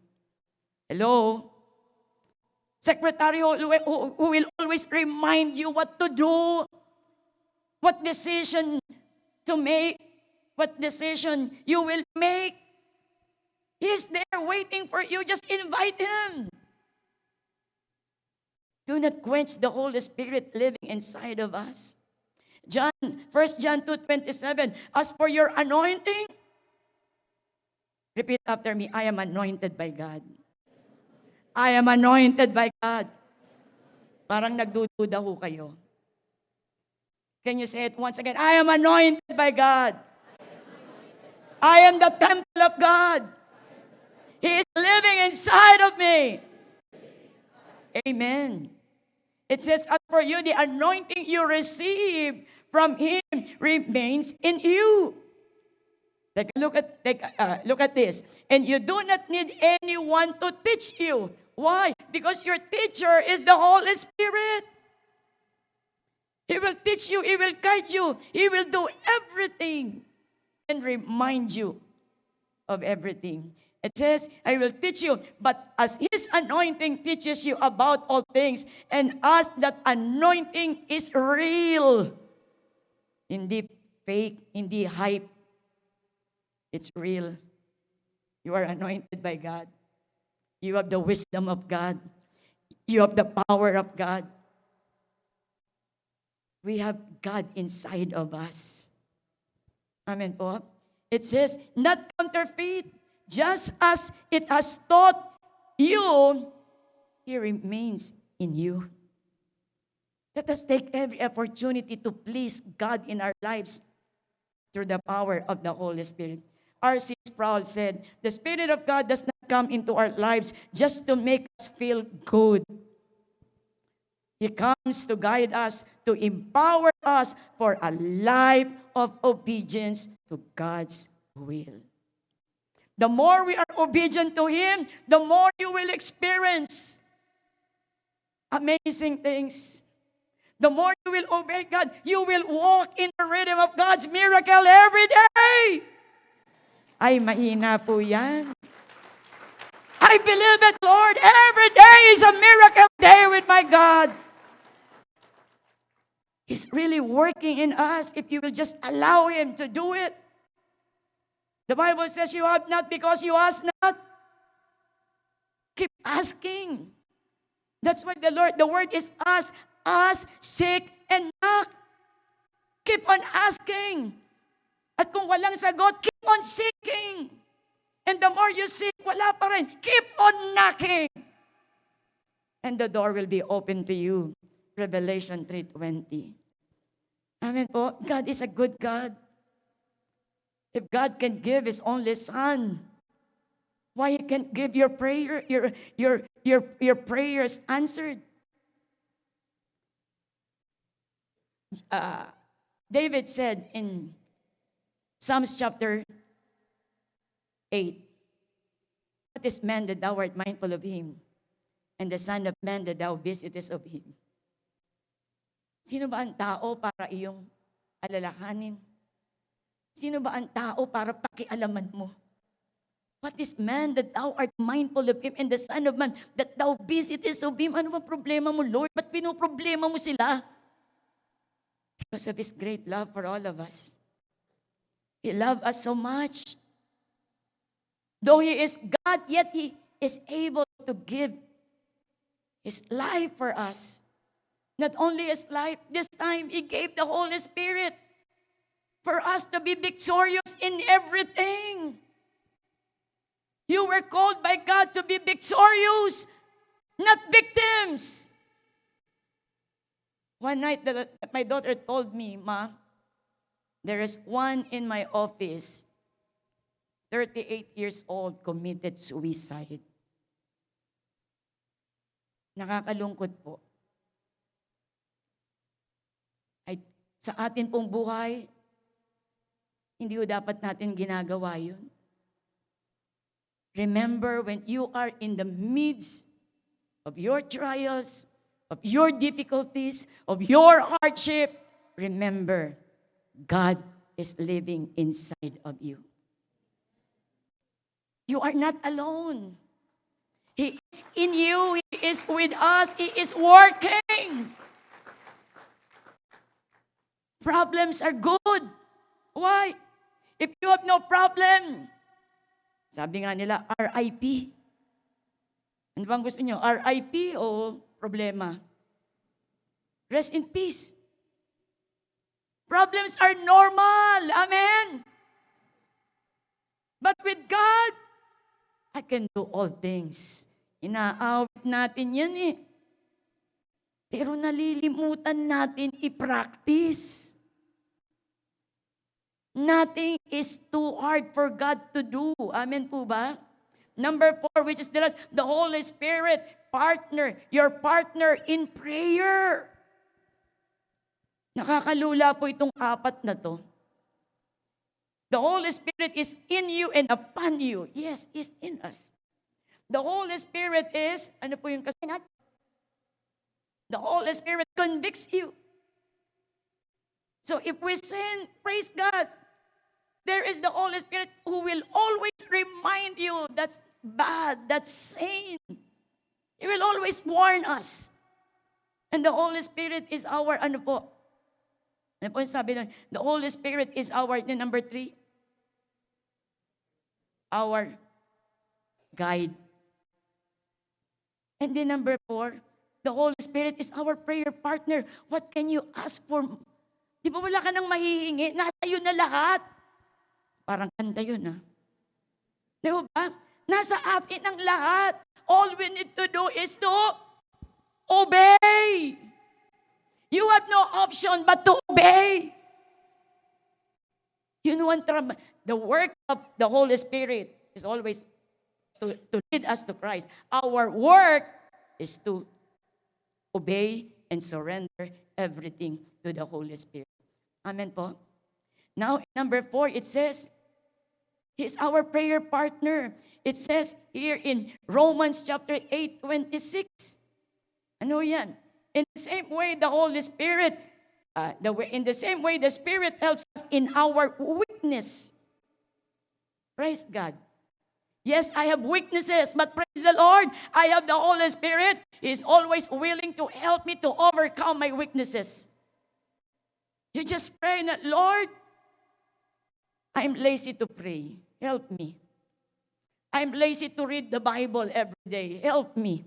Hello? Secretary who will always remind you what to do, what decision to make, what decision you will make. He's there waiting for you. Just invite Him. Do not quench the Holy Spirit living inside of us. 1 John 2:27, as for your anointing, repeat after me, I am anointed by God. I am anointed by God. Parang nagdududa ho kayo. Can you say it once again? I am anointed by God. I am the temple of God. He is living inside of me. Amen. It says, as for you, the anointing you receive from Him remains in you. Look at this. And you do not need anyone to teach you. Why? Because your teacher is the Holy Spirit. He will teach you. He will guide you. He will do everything and remind you of everything. It says, I will teach you, but as His anointing teaches you about all things, and as that anointing is real, hindi fake, hindi hype, it's real. You are anointed by God. You have the wisdom of God. You have the power of God. We have God inside of us. Amen po. It says, not counterfeit. Just as it has taught you, He remains in you. Let us take every opportunity to please God in our lives through the power of the Holy Spirit. R.C. Sproul said, the Spirit of God does not come into our lives just to make us feel good. He comes to guide us, to empower us for a life of obedience to God's will. The more we are obedient to Him, the more you will experience amazing things. The more you will obey God, you will walk in the rhythm of God's miracle every day. Ay, mahina po yan. I believe it, Lord. Every day is a miracle day with my God. He's really working in us if you will just allow Him to do it. The Bible says you have not because you ask not. Keep asking. That's why the word is ask, seek, and knock. Keep on asking. At kung walang sagot, keep on seeking. And the more you seek, wala pa rin. Keep on knocking. And the door will be open to you. Revelation 3:20. Amen po. God is a good God. If God can give His only Son, why He can't give your prayer, your prayers answered? David said in Psalms chapter 8, what is man that thou art mindful of him, and the son of man that thou visitest of him? Sino ba ang tao para iyong alalahanin? Sino ba ang tao para pakialaman mo? What is man that thou art mindful of him, and the son of man that thou visitest of him? Ano ba problema mo, Lord? Ba't pinoproblema mo sila? Because of His great love for all of us. He loved us so much. Though He is God, yet He is able to give His life for us. Not only His life, this time He gave the Holy Spirit for us to be victorious in everything. You were called by God to be victorious, not victims. One night, my daughter told me, Ma, there is one in my office, 38 years old, committed suicide. Nakakalungkot po. Ay, sa atin pong buhay, hindi ho dapat natin ginagawa yun. Remember, when you are in the midst of your trials, of your difficulties, of your hardship, remember, God is living inside of you. You are not alone. He is in you. He is with us. He is working. Problems are good. Why? If you have no problem, sabi nga nila, RIP. Ano bang gusto nyo? RIP o problema? Rest in peace. Problems are normal. Amen. But with God, I can do all things. Inaawit natin yan eh. Pero nalilimutan natin i-practice. Nothing is too hard for God to do. Amen po ba? Number 4, which is the last, the Holy Spirit, partner, your partner in prayer. Nakakalula po itong 4 na to. The Holy Spirit is in you and upon you. Yes, is in us. The Holy Spirit is, ano po yung kasunod? The Holy Spirit convicts you. So if we sin, praise God, there is the Holy Spirit who will always remind you that's bad, that's sin. He will always warn us. And the Holy Spirit is our, ano po? Ano po yung sabi nun? The Holy Spirit is our, number 3, our guide. And then number 4, the Holy Spirit is our prayer partner. What can you ask for? Di ba wala ka nang mahihingi? Nasa iyo na lahat. Parang kanta yun, ha? Di ba? Nasa atin ang lahat. All we need to do is to obey. You have no option but to obey. You know, the work of the Holy Spirit is always to lead us to Christ. Our work is to obey and surrender everything to the Holy Spirit. Amen po. Now, number 4, it says, He's our prayer partner. It says here in Romans chapter 8:26. Ano yan? In the same way, the Holy Spirit, in the same way, the Spirit helps us in our weakness. Praise God. Yes, I have weaknesses, but praise the Lord, I have the Holy Spirit. He is always willing to help me to overcome my weaknesses. You just pray that, Lord, I'm lazy to pray. Help me. I'm lazy to read the Bible every day. Help me.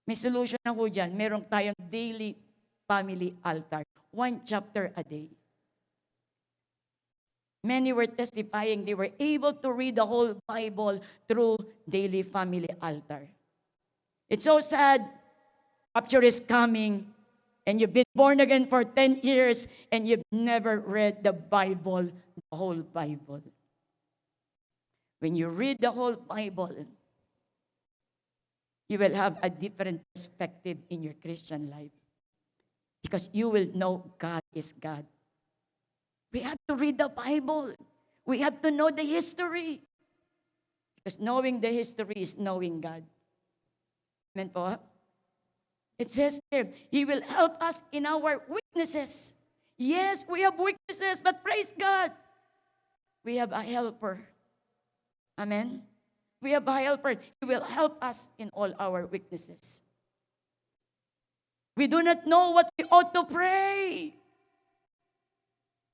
May solution ako dyan. Meron tayong daily family altar. 1 chapter a day. Many were testifying they were able to read the whole Bible through daily family altar. It's so sad. Rapture is coming, and you've been born again for 10 years, and you've never read the Bible, the whole Bible. When you read the whole Bible, you will have a different perspective in your Christian life. Because you will know God is God. We have to read the Bible. We have to know the history. Because knowing the history is knowing God. Amen po? It says here, He will help us in our weaknesses. Yes, we have weaknesses, but praise God, we have a helper. Amen? We have a helper. He will help us in all our weaknesses. We do not know what we ought to pray.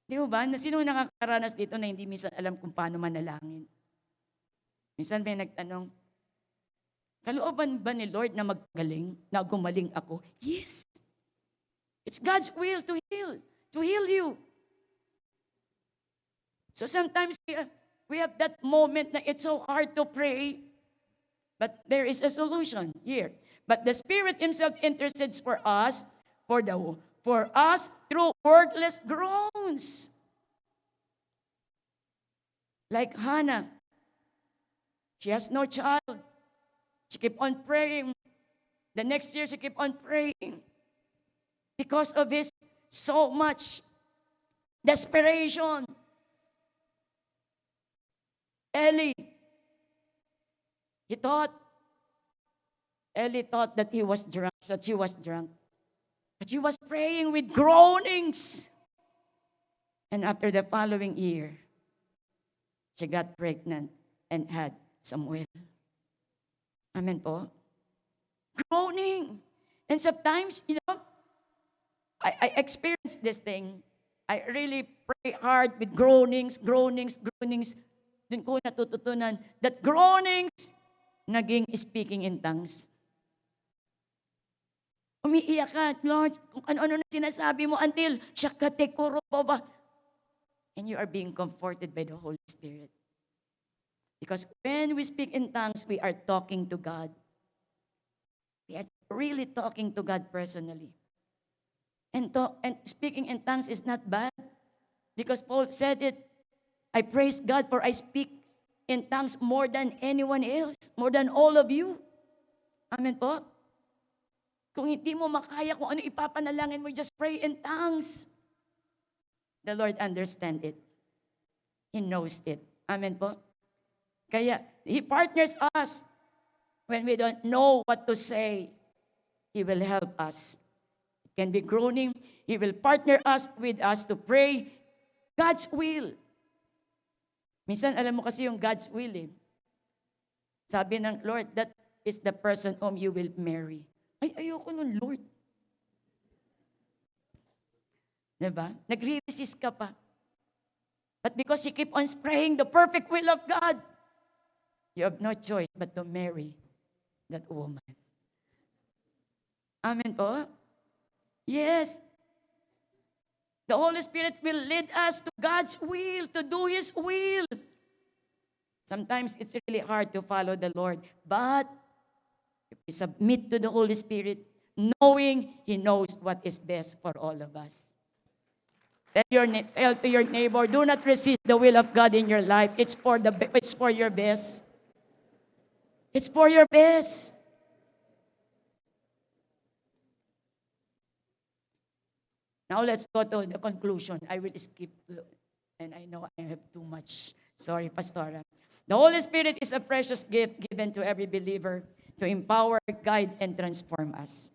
Di ba? Sino nakakaranas dito na hindi minsan alam kung paano manalangin? Minsan may nagtanong, kalooban ba ni Lord na magaling, na gumaling ako? Yes. It's God's will to heal you. So sometimes we have that moment na it's so hard to pray, but there is a solution here. But the Spirit Himself intercedes for us, through wordless groans. Like Hannah, she has no child. She kept on praying. The next year, she kept on praying. Because of his so much desperation. Eli thought that he was drunk, that she was drunk. But she was praying with groanings. And after the following year, she got pregnant and had Samuel. Amen po? Groaning. And sometimes, I experienced this thing. I really pray hard with groanings. Doon ko natututunan that groanings naging speaking in tongues. Umiiyak ka, Lord, kung ano-ano na sinasabi mo until shakatekuro ba? And you are being comforted by the Holy Spirit. Because when we speak in tongues, we are talking to God. We are really talking to God personally. And speaking in tongues is not bad. Because Paul said it, I praise God for I speak in tongues more than anyone else, more than all of you. Amen po? Kung hindi mo makaya kung ano ipapanalangin mo, just pray in tongues. The Lord understands it. He knows it. Amen po? Kaya, He partners us. When we don't know what to say, He will help us. It can be groaning. He will partner us with us to pray God's will. Minsan, alam mo kasi yung God's will eh. Sabi ng Lord, that is the person whom you will marry. Ay, ayoko nun, Lord. Diba? Nagre-resist ka pa. But because you keep on praying the perfect will of God, you have no choice but to marry that woman. Amen po? Yes. The Holy Spirit will lead us to God's will, to do His will. Sometimes it's really hard to follow the Lord, but if we submit to the Holy Spirit, knowing He knows what is best for all of us. Tell to your neighbor, do not resist the will of God in your life. It's for your best. It's for your best. Now let's go to the conclusion. I will skip, and I know I have too much. Sorry, Pastora. The Holy Spirit is a precious gift given to every believer to empower, guide, and transform us.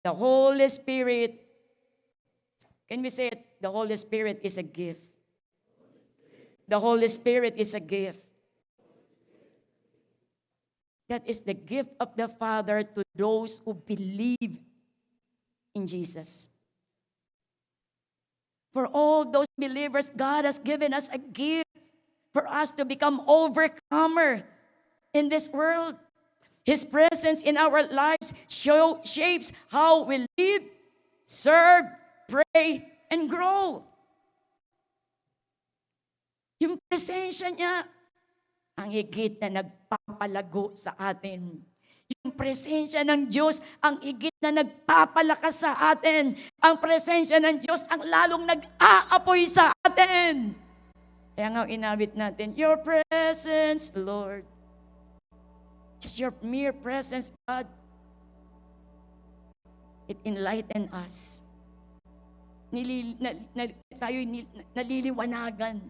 The Holy Spirit, can we say it? The Holy Spirit is a gift. The Holy Spirit is a gift. That is the gift of the Father to those who believe in Jesus. For all those believers, God has given us a gift for us to become overcomer in this world. His presence in our lives shapes how we live, serve, pray, and grow. Yung presensya niya, ang higit na nagpapalago sa atin. Yung presensya ng Diyos, ang higit na nagpapalakas sa atin. Ang presensya ng Diyos, ang lalong nag-aapoy sa atin. Kaya nga inawit natin, your presence, Lord. Just your mere presence, God. It enlighten us. Tayo'y naliliwanagan.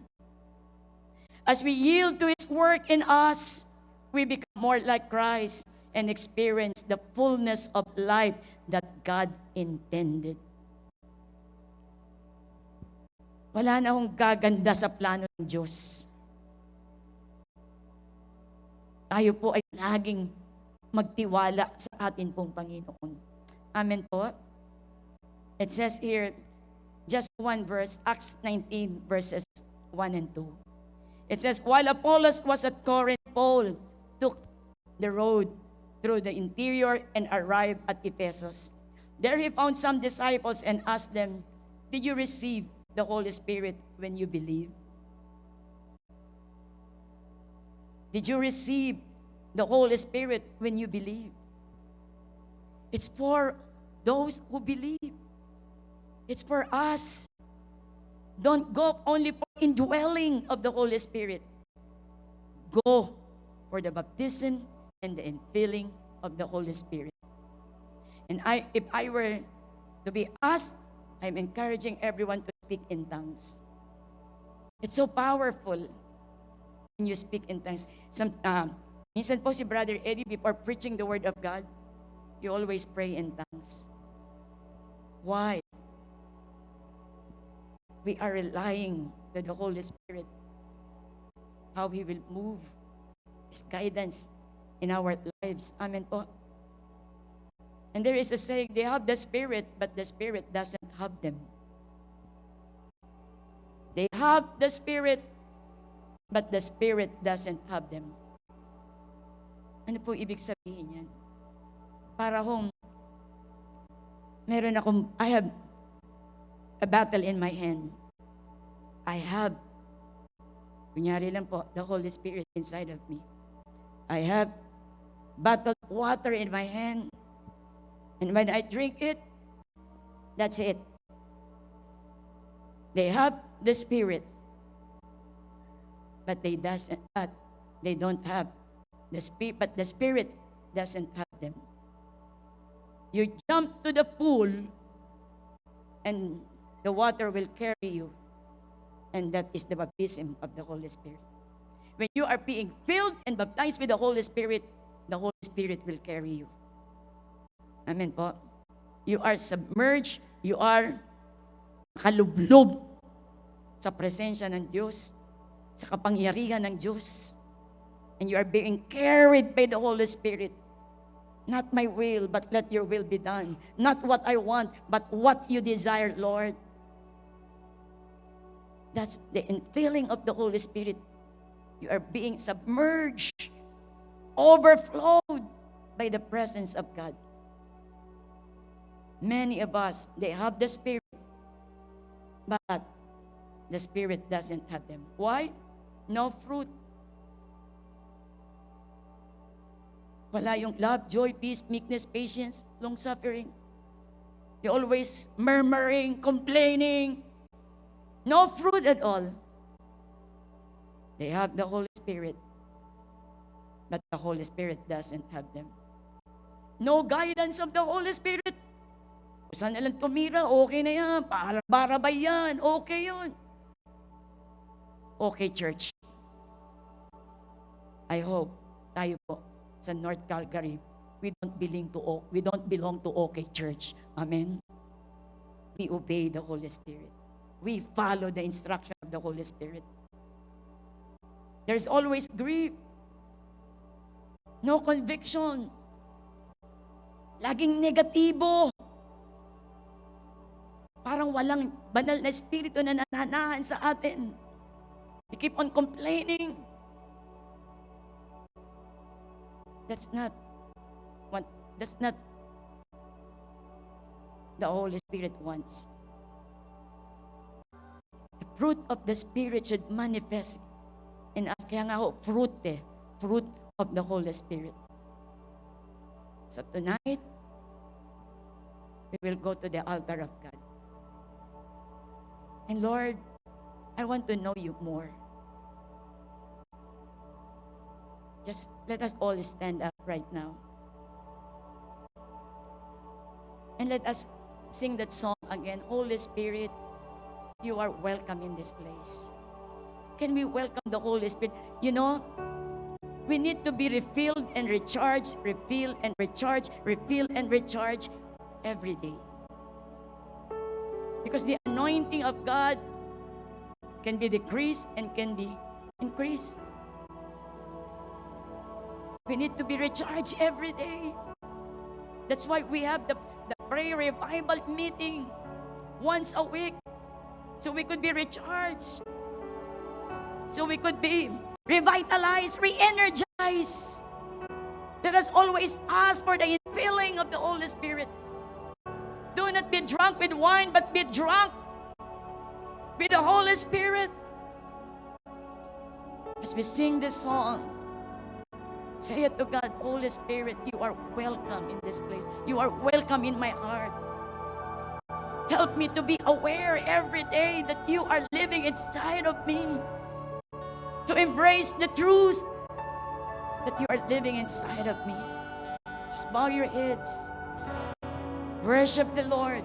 As we yield to His work in us, we become more like Christ and experience the fullness of life that God intended. Wala na akong gaganda sa plano ng Diyos. Tayo po ay laging magtiwala sa atin pong Panginoon. Amen po. It says here, just one verse, Acts 19 verses 1 and 2. It says, while Apollos was at Corinth, Paul took the road through the interior and arrived at Ephesus. There he found some disciples and asked them, did you receive the Holy Spirit when you believed? Did you receive the Holy Spirit when you believe? It's for those who believe. It's for us. Don't go only for indwelling of the Holy Spirit. Go for the baptism and the infilling of the Holy Spirit. And if I were to be asked, I'm encouraging everyone to speak in tongues. It's so powerful when you speak in tongues. Minsan po si Brother Eddie, before preaching the Word of God, you always pray in tongues. Why? We are relying to the Holy Spirit, how He will move, His guidance in our lives. Amen po. And there is a saying, they have the Spirit, but the Spirit doesn't have them. They have the Spirit, but the Spirit doesn't have them. Ano po ibig sabihin yan? Para hong I have a battle in my hand. I have, kunyari lang po, the Holy Spirit inside of me. I have bottled water in my hand. And when I drink it, that's it. They have the Spirit, but they don't have the Spirit, but the Spirit doesn't have them. You jump to the pool, and the water will carry you, and that is the baptism of the Holy Spirit. When you are being filled and baptized with the Holy Spirit will carry you. Amen po. You are submerged, you are kalublob sa presensya ng Diyos, sa kapangyarihan ng Diyos. And you are being carried by the Holy Spirit. Not my will, but let your will be done. Not what I want, but what you desire, Lord. That's the infilling of the Holy Spirit. You are being submerged, overflowed by the presence of God. Many of us, they have the Spirit, but the Spirit doesn't have them. Why? No fruit. Wala yung love, joy, peace, meekness, patience, long-suffering. You're always murmuring, complaining. No fruit at all. They have the Holy Spirit, but the Holy Spirit doesn't have them. No guidance of the Holy Spirit. Kung saan nalang tumira, okay na yan. Parang barabay yan, okay yun. Okay, church. I hope tayo po sa North Calgary, we don't belong to okay church. Amen? We obey the Holy Spirit. We follow the instruction of the Holy Spirit. There's always grief. No conviction. Laging negatibo. Parang walang banal na espiritu na nananahan sa atin. We keep on complaining. That's not the Holy Spirit wants. The fruit of the Spirit should manifest in us. Kaya nga ho, fruit of the Holy Spirit. So tonight, we will go to the altar of God. And Lord, I want to know you more. Just let us all stand up right now. And let us sing that song again. Holy Spirit, you are welcome in this place. Can we welcome the Holy Spirit? You know, we need to be refilled and recharged, refill and recharge, refill and recharge every day. Because the anointing of God can be decreased and can be increased. We need to be recharged every day. That's why we have the prayer revival meeting once a week. So we could be recharged. So we could be revitalized, re-energized. Let us always ask for the infilling of the Holy Spirit. Do not be drunk with wine, but be drunk with the Holy Spirit. As we sing this song, say it to God, Holy Spirit, you are welcome in this place. You are welcome in my heart. Help me to be aware every day that you are living inside of me. To embrace the truth that you are living inside of me. Just bow your heads. Worship the Lord.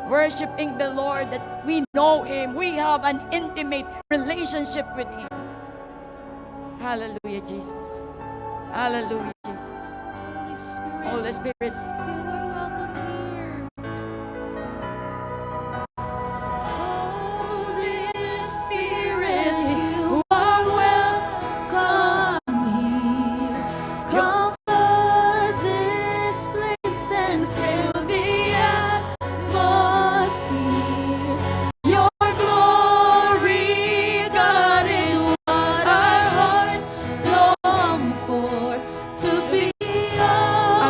Worshiping the Lord, that we know Him. We have an intimate relationship with Him. Hallelujah, Jesus. Hallelujah, Jesus. Holy Spirit, you are welcome here. Holy Spirit, you are welcome here. Come flood this place and fill the atmosphere. Your glory, God, is what our hearts long for. To be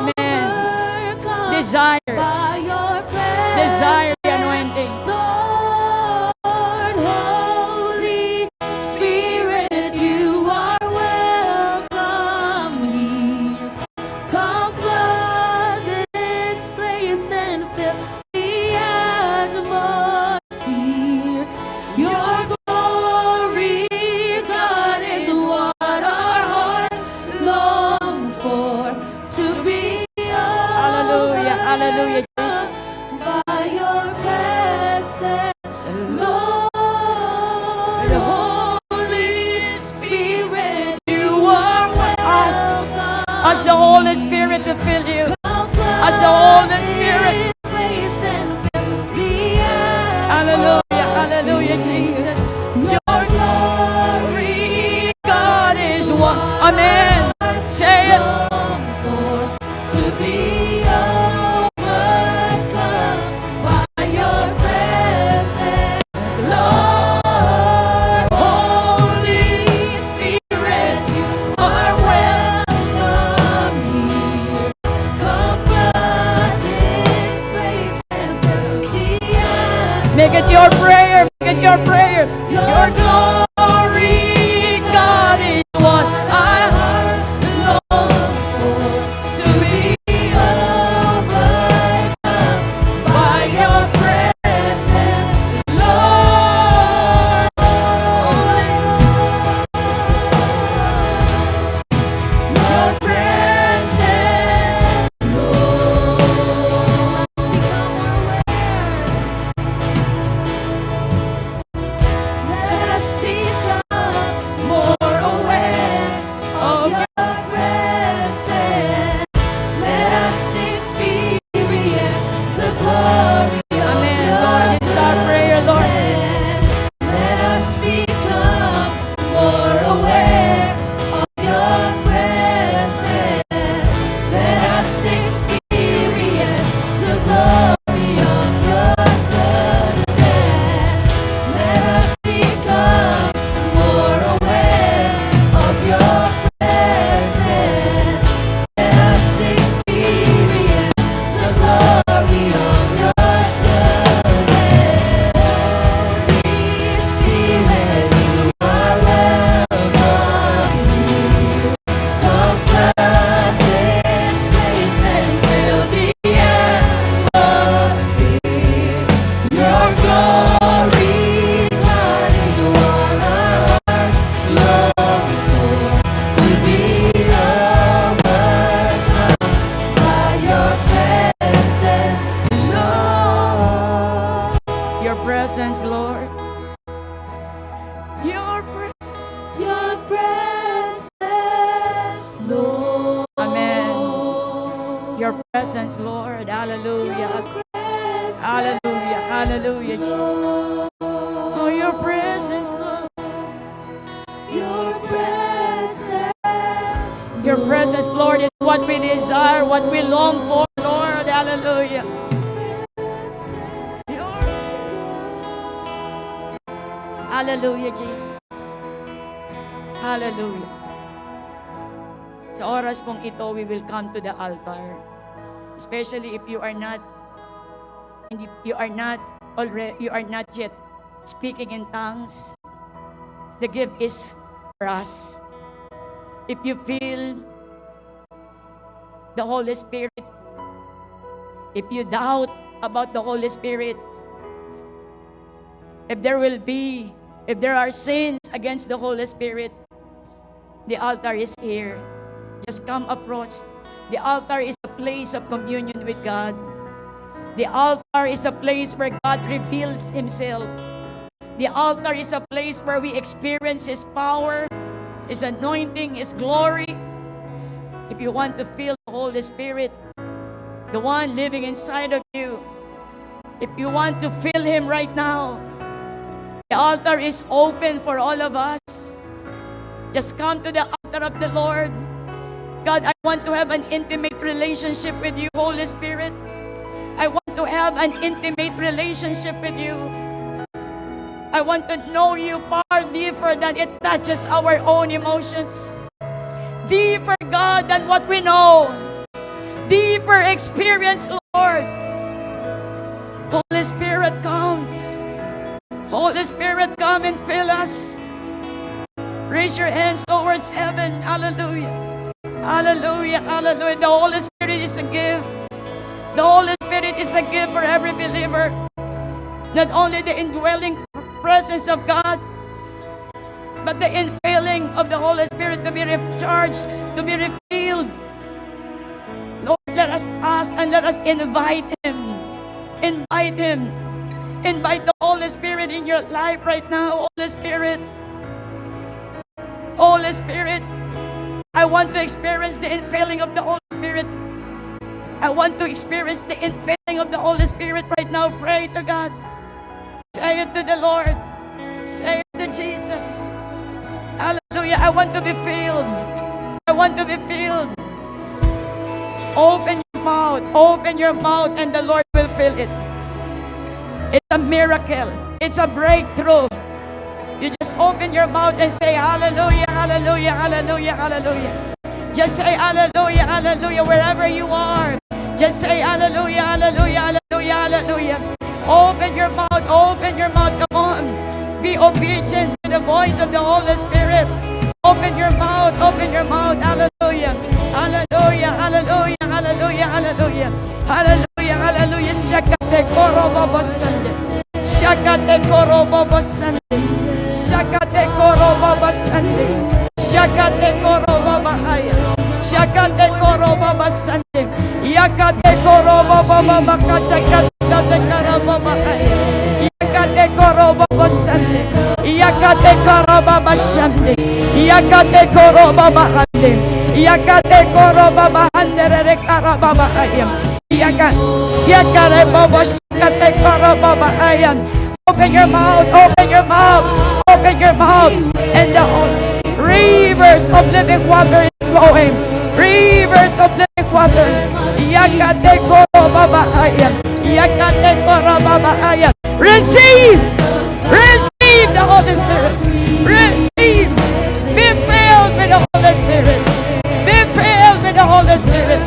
overcome desire by your presence. Desire the anointing. Lord, Holy Spirit, you are welcome here. Come flood this place and fill the atmosphere. Your glory, God, is what our hearts long for. To be Hallelujah, hallelujah, overcome Jesus. by your presence, Lord. Holy Spirit, you are Ask welcome. the Holy Spirit to fill you. Ask the Holy Spirit. Hallelujah, hallelujah, Jesus. Your glory, God is one. Amen. Say it. to be overcome by your presence, Lord. Holy Spirit, you are welcome here. Come flood this place and fill the atmosphere. Make it your prayer. Make it your prayer. Your glory, God, is what our hearts long for. To be overcome by your presence, Lord. Your presence, Lord. Let us become more aware of your presence. Let us experience the glory of Amen, your Lord. It's our prayer, Lord. presence. Let us become more aware of your presence. Let us experience the glory of your goodness. Let us become more aware of your presence. Let us experience the glory of your goodness. Holy Spirit, you are welcome here. Come flood this place and fill the atmosphere. Your glory, God, is what our hearts long for. To be overcome by your presence, Lord. Your presence, Lord. Your Your presence, Lord. Amen. Your presence, Lord. Hallelujah. Your presence, Hallelujah. Hallelujah, Jesus. Lord. Oh, your presence. presence, Lord. Your presence. Your presence, Lord, is what we desire, what we long for, Lord. Hallelujah. Your presence. Hallelujah, Jesus. Hallelujah. Sa oras pong ito, we will come to the altar. Especially if you are not yet speaking in tongues. The gift is for us. If you feel the Holy Spirit, if you doubt about the Holy Spirit, if there are sins against the Holy Spirit, the altar is here. Just come approach. The altar is a place of communion with God. The altar is a place where God reveals Himself. The altar is a place where we experience His power, His anointing, His glory. If you want to feel the Holy Spirit, the one living inside of you, if you want to feel Him right now, the altar is open for all of us. Just come to the altar of the Lord. God, I want to have an intimate relationship with you, Holy Spirit. I want to have an intimate relationship with you. I want to know you far deeper than it touches our own emotions. Deeper, God, than what we know. Deeper experience, Lord. Holy Spirit, come. Holy Spirit, come and fill us. Raise your hands towards heaven. Hallelujah. Hallelujah. Hallelujah. The Holy Spirit is a gift. The Holy Spirit is a gift for every believer. Not only the indwelling presence of God, but the infilling of the Holy Spirit to be recharged, to be refilled. Lord, let us ask and let us invite Him. Invite Him. Invite the Holy Spirit in your life right now. Holy Spirit. Holy Spirit. I want to experience the infilling of the Holy Spirit. I want to experience the infilling of the Holy Spirit right now. Pray to God. Say it to the Lord. Say it to Jesus. Hallelujah. I want to be filled. I want to be filled. Open your mouth, and the Lord will fill it. It's a miracle. It's a breakthrough. You just open your mouth and say hallelujah, hallelujah, hallelujah, hallelujah. Just say hallelujah, hallelujah, wherever you are. Just say hallelujah, hallelujah, hallelujah, hallelujah. Open your mouth, come on. Be obedient to the voice of the Holy Spirit. Open your mouth, hallelujah. Hallelujah, hallelujah, hallelujah, hallelujah. Hallelujah, hallelujah. Shakate korobo sande. Shakate korobo sande. Shakate korobo sande. Shakate korobo bahaya. Shakate korobo sande. Yakate korobo baba kachakate korobo bahaya. Yakate korobo sande. Yakate korobo sande. Yakate korobo bahande. Yakate korobo bahande re korobo bahaya. Yakare bobo shakate korobo bahaya. Open your mouth, open your mouth, open your mouth, and the rivers of living water is flowing. Rivers of living water. Yakate korobo bahaya. Yakate korobo bahaya. Receive the Holy Spirit. Receive. Be filled with the Holy Spirit. Be filled with the Holy Spirit.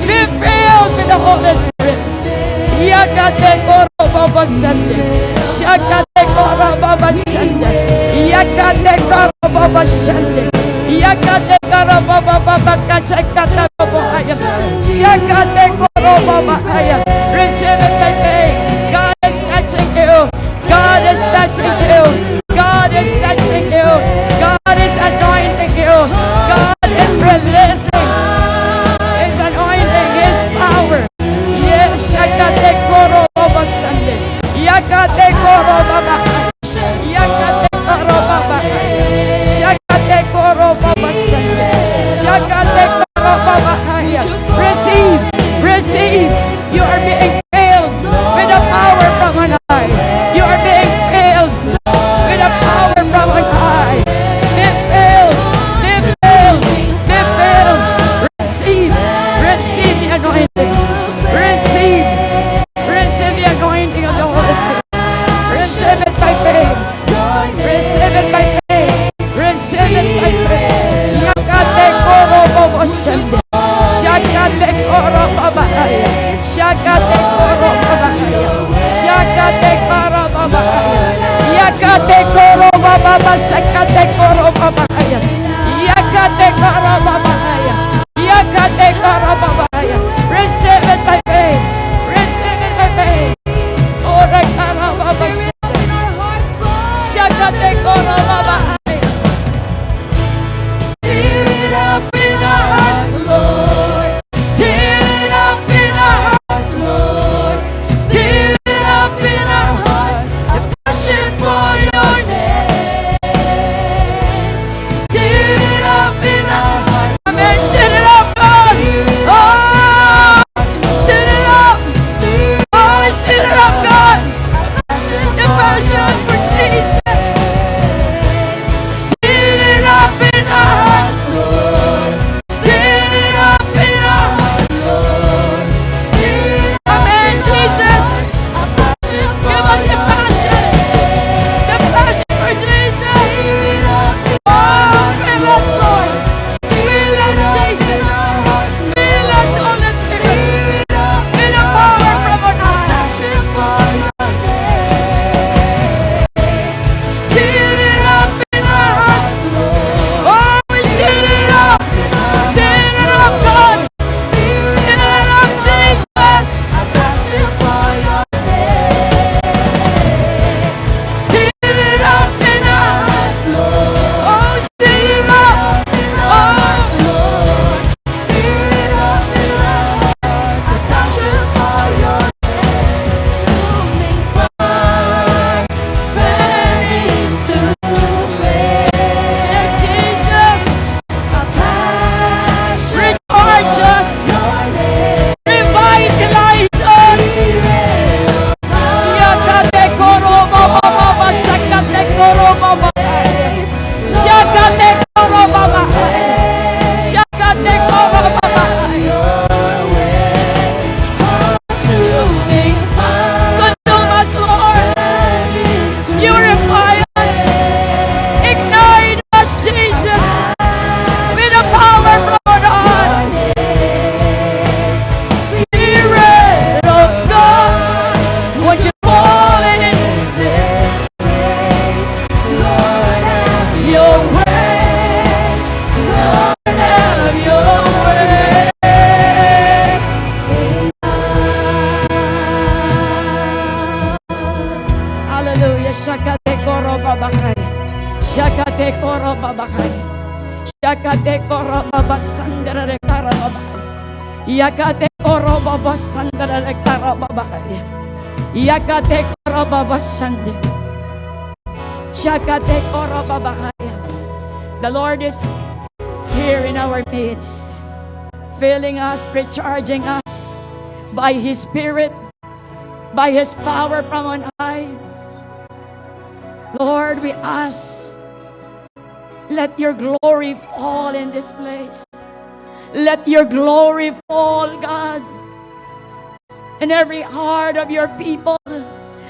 Be filled with the Holy Spirit. Yakate korobo sande. Shakate korobo sande. Yakate korobo sande. Yakate korobo kachakate bahaya. Shakate korobo bahaya. Receive it today. God is touching you. God is touching you. God is touching you. God is anointing you. God is releasing His anointing, His power. Yes, Shakate korobo sande. Yakate korobo bahaya. Yakate korobo bahaya. Shakate korobo sande. Shakate korobo bahaya. Receive. You are being filled with the power from on high. You are being filled with the power Shakate koro babaya. Shakate koro babaya. Shakate koro babaya. Yakate koro bababa. Sakate koro babaya. Yakate koro babaya. Yakate koro babaya. Receive it by faith. Receive it by faith. Ora koro babaya. Shakate koro babaya. Stir it up in our hearts, Lord. Stir it up in our hearts, Lord. Stir it up in our hearts. The passion for your name. Stir it up in our hearts. Amen. Stir it up, God. Oh, stir it up. Oh, stir it up, God. The passion for Jesus. Stir it up in our hearts, Lord. Stir it up in our hearts, Lord. Stir it up. Amen, Jesus. Give us the passion. The passion for Jesus. Oh, fill us, Lord. Fill us, Jesus. Fill us, Holy Spirit. Fill the power from on high. Stir it up in our hearts, Lord. Oh, we stir it up. Stir it up, God. Stir it up, Jesus. Stir it up in our hearts, Lord. Oh, stir it up. Oh, Lord. Stir it up in our hearts. A passion for your name. Burning to yes, Jesus. A passion. Recharge us. Revitalize us. Yakate koro baba baba sakate koro baba. Shakate koro baba. Shakate koro baba. Consume us, Lord. Purify us. Ignite us, Jesus. With the power from on high. Spirit of God, won't you fall in this place? Lord, have your way. Lord, have your way. Hallelujah. Shakate koro babakay. Shakate koro babakay. Shakate koro babasandere kara babakay. Yakate koro babasandere kara babakay. Yakate koro babasande. Shakate koro babakay. The Lord is here in our midst, filling us, recharging us by His Spirit, by His power from on high. Lord, we ask, let your glory fall in this place. Let your glory fall, God, in every heart of your people.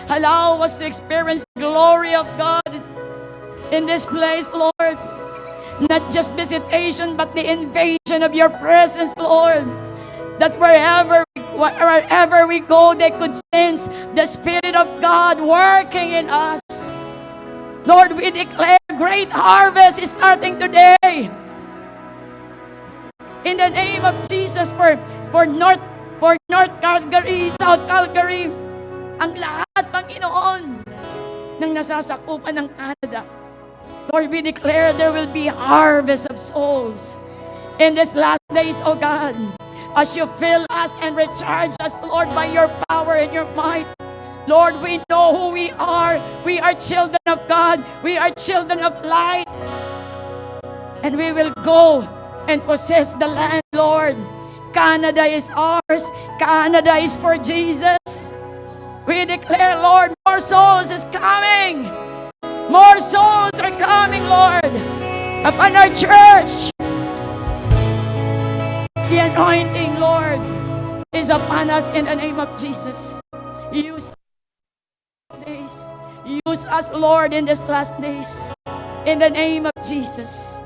Allow us to experience the glory of God in this place, Lord. Not just visitation, but the invasion of your presence, Lord. That wherever we go, they could sense the Spirit of God working in us. Lord, we declare great harvest is starting today. In the name of Jesus, for North Calgary, South Calgary, ang lahat, Panginoon, ng nasasakupan ng Canada. Lord, we declare there will be harvest of souls in these last days, O God, as you fill us and recharge us, Lord, by your power and your might. Lord, we know who we are. We are children of God. We are children of light. And we will go and possess the land, Lord. Canada is ours. Canada is for Jesus. We declare, Lord, more souls is coming. More souls are coming, Lord, upon our church. The anointing, Lord, is upon us in the name of Jesus. Use days. Use us, Lord, in these last days. In the name of Jesus.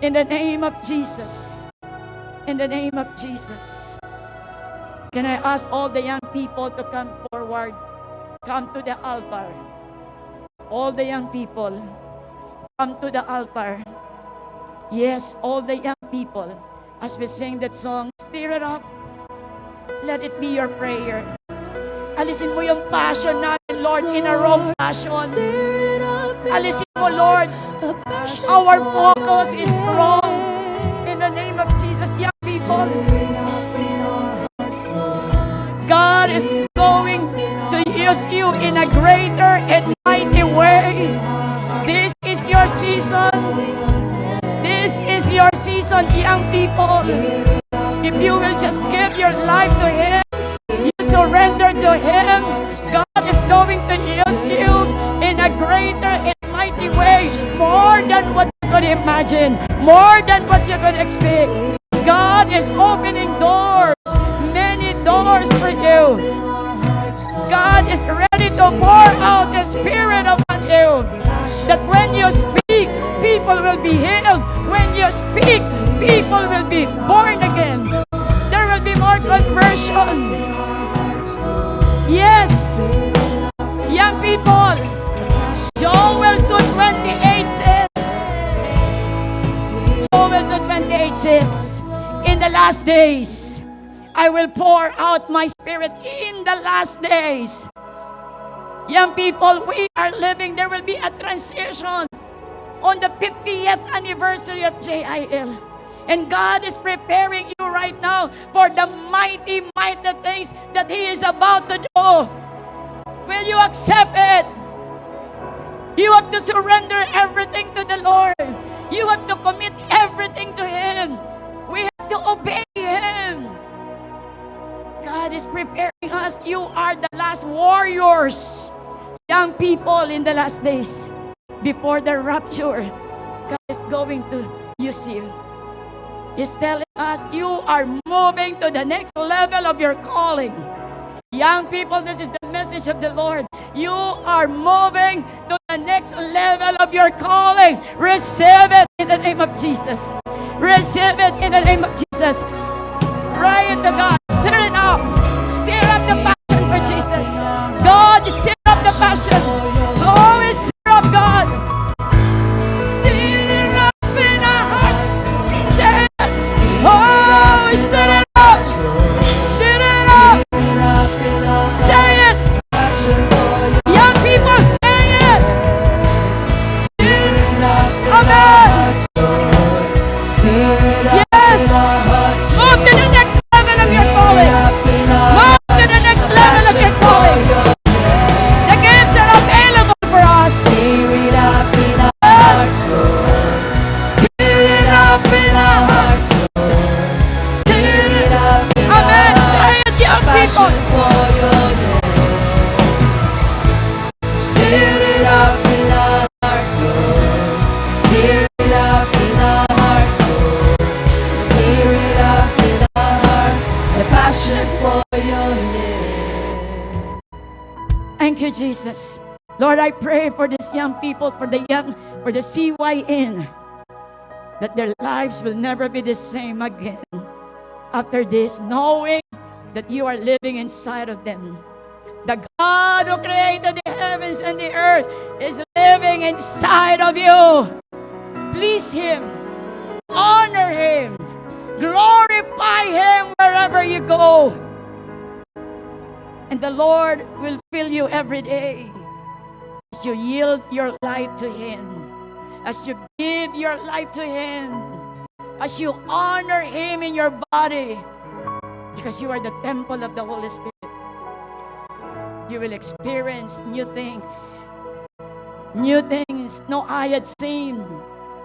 In the name of Jesus. In the name of Jesus. Can I ask all the young people to come forward? Come to the altar. All the young people, come to the altar. Yes, all the young people, as we sing that song, stir it up. Let it be your prayer. Alisin mo yung passion natin, Lord, in a wrong passion. Alisin mo, Lord, our focus is wrong. In the name of Jesus, young people, God is going to use you in a greater and mighty way. This is your season. This is your season, young people. If you will just give your life to Him, you surrender to Him, God is going to use you in a greater and mighty way, more than what you could imagine, more than what you could expect. God is opening doors, many doors for you. God is ready to pour out the Spirit upon you, that when you speak, people will be healed. When you speak, people will be born again. There will be more conversion. Yes, young people, Joel 2:28 says, Joel 2:28 says, in the last days, I will pour out my Spirit in the last days. Young people, we are living, there will be a transition on the 50th anniversary of JIL. And God is preparing you right now for the mighty, mighty things that He is about to do. Will you accept it? You have to surrender everything to the Lord. You have to commit everything to Him. We have to obey Him. God is preparing us. You are the last warriors, young people in the last days. Before the rapture, God is going to use you. He's telling us you are moving to the next level of your calling. Young people, this is the message of the Lord. You are moving to the next level of your calling. Receive it in the name of Jesus. Receive it in the name of Jesus. Pray to God. Stir it up. Stir up the passion for Jesus. God, stir up the passion. Oh, stir up, God. Stir it up in our hearts. Say it. Oh, stir it up. Stir it up. Say it. Young people, say it. Stir it up. Amen. Yes. Move to the next level of your calling. Move to the next level of your calling. The gifts are available for us. Stir it up in our hearts, Lord. Stir it up in our hearts, Lord. Stir it up in our Amen. hearts. Say it, young Passion people. for your name. Stir it up in our hearts, Lord. Stir it up in our hearts, Lord. Stir it up in our hearts. The passion for your name. Thank you, Jesus. Lord, I pray for these young people, for the CYN, that their lives will never be the same again after this, knowing that you are living inside of them. The God who created the heavens and the earth is living inside of you. Please Him, honor Him, glorify Him wherever you go. And the Lord will fill you every day as you yield your life to Him, as you give your life to Him, as you honor Him in your body, because you are the temple of the Holy Spirit. You will experience new things no eye had seen,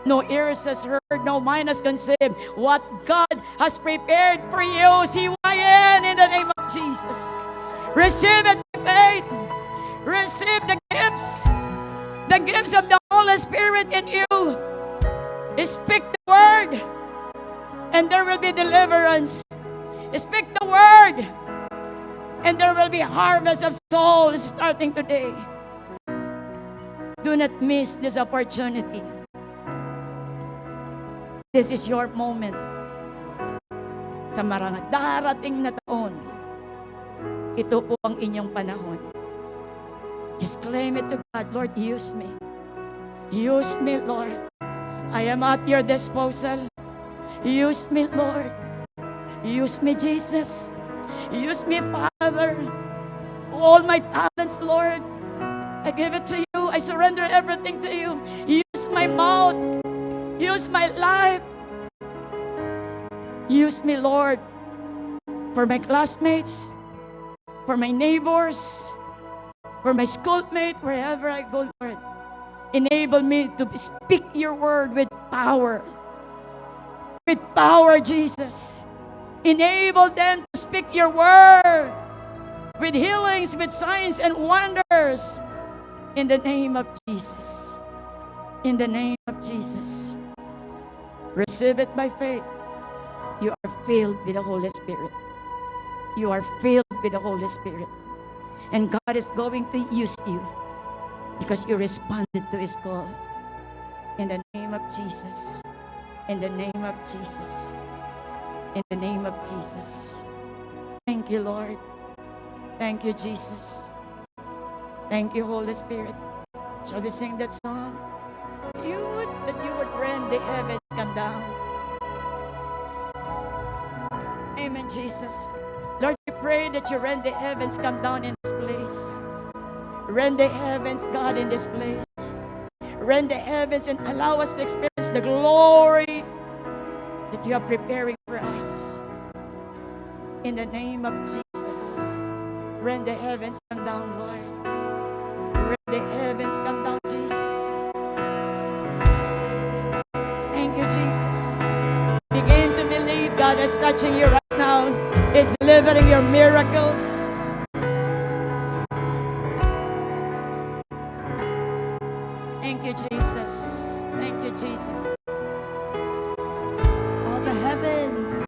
no ears has heard, no mind has conceived what God has prepared for you, CYN, in the name of Jesus. Receive it by faith. Receive the gifts of the Holy Spirit in you. Speak the word, and there will be deliverance. Speak the word, and there will be harvest of souls starting today. Do not miss this opportunity. This is your moment. sa mga darating na taon, ito po ang inyong panahon. Just claim it to God. Lord, use me. Use me, Lord. I am at your disposal. Use me, Lord. Use me, Jesus. Use me, Father. All my talents, Lord, I give it to you. I surrender everything to you. Use my mouth. Use my life. Use me, Lord, for my classmates, for my neighbors, for my schoolmate, wherever I go, Lord. Enable me to speak your word with power. With power, Jesus. Enable them to speak your word with healings, with signs and wonders. In the name of Jesus. In the name of Jesus. Receive it by faith. You are filled with the Holy Spirit. You are filled with the Holy Spirit. And God is going to use you because you responded to His call. In the name of Jesus. In the name of Jesus. In the name of Jesus. Thank you, Lord. Thank you, Jesus. Thank you, Holy Spirit. Shall we sing that song? That you would rend the heavens come down. Amen, Jesus. Lord, we pray that you rend the heavens come down in this place. Rend the heavens, God, in this place. Rend the heavens and allow us to experience the glory that you are preparing for us. In the name of Jesus. Rend the heavens come down, Lord. Rend the heavens come down, Jesus. Thank you, Jesus. Begin to believe God is touching you right now. Is delivering your miracles. Thank you, Jesus. Thank you, Jesus. All the heavens,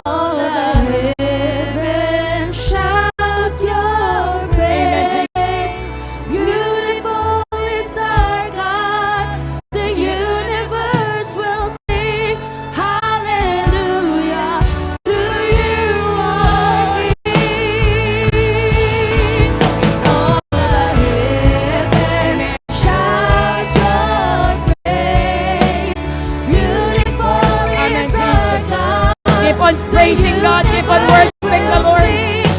all the heavens shout your praise. Beautiful is our God. The universe will sing hallelujah to you, our King. All the heavens shout your praise. Beautiful Amen, is our Jesus. God. Keep on praising God. Keep on worshiping the Lord.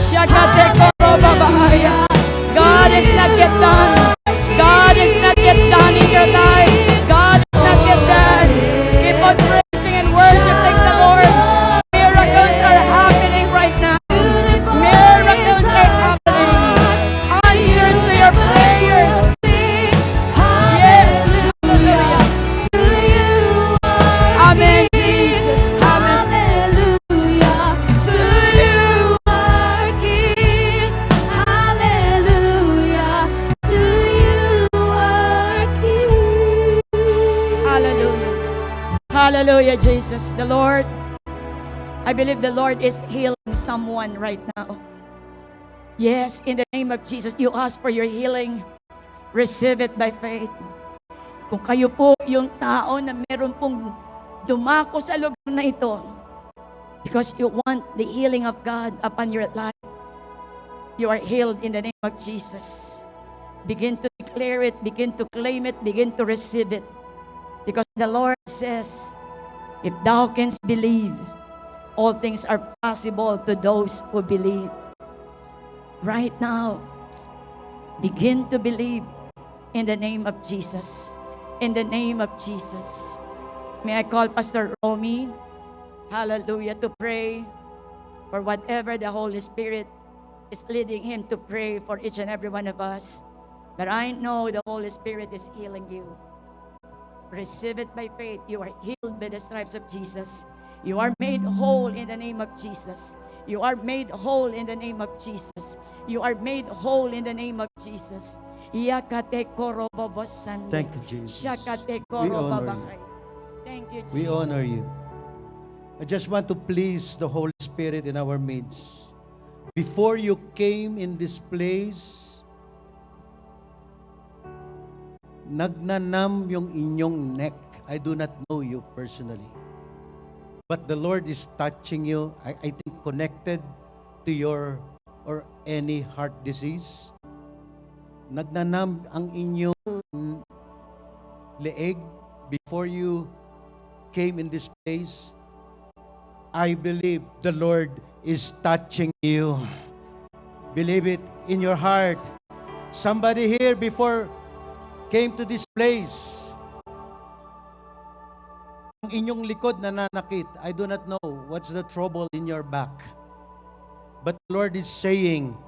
Shakatekorobabahaya. God is not yet done. God is not yet done in your life. God is not yet done. Keep on praising and worshiping the Lord. Miracles are happening right now. Miracles are happening. Answers to your prayers. Yes. Hallelujah. Amen, Jesus. Amen. Hallelujah to you, our King. Hallelujah to you, our King. Hallelujah. Hallelujah, Jesus. The Lord, I believe the Lord is healing someone right now. Yes, in the name of Jesus, you ask for your healing. Receive it by faith. Kung kayo po yung tao na meron pong dumako sa lugar na ito, because you want the healing of God upon your life, you are healed in the name of Jesus. Begin to declare it, begin to claim it, begin to receive it. Because the Lord says, if thou canst believe, all things are possible to those who believe. Right now, begin to believe in the name of Jesus. In the name of Jesus. May I call Pastor Romy, hallelujah, to pray for whatever the Holy Spirit is leading him to pray for each and every one of us. But I know the Holy Spirit is healing you. Receive it by faith. You are healed by the stripes of Jesus. You are made whole in the name of Jesus. You are made whole in the name of Jesus. You are made whole in the name of Jesus. Thank you, Jesus. We honor you. Thank you, Jesus. We honor you. I just want to please the Holy Spirit in our midst. Before you came in this place, nagnanam yung inyong neck. I do not know you personally. but the Lord is touching you, I think connected to your or any heart disease. Nagnanam ang inyong leeg before you came in this place. I believe the Lord is touching you. Believe it in your heart. Somebody here before came to this place, ang inyong likod nananakit. I do not know what's the trouble in your back. But the Lord is saying,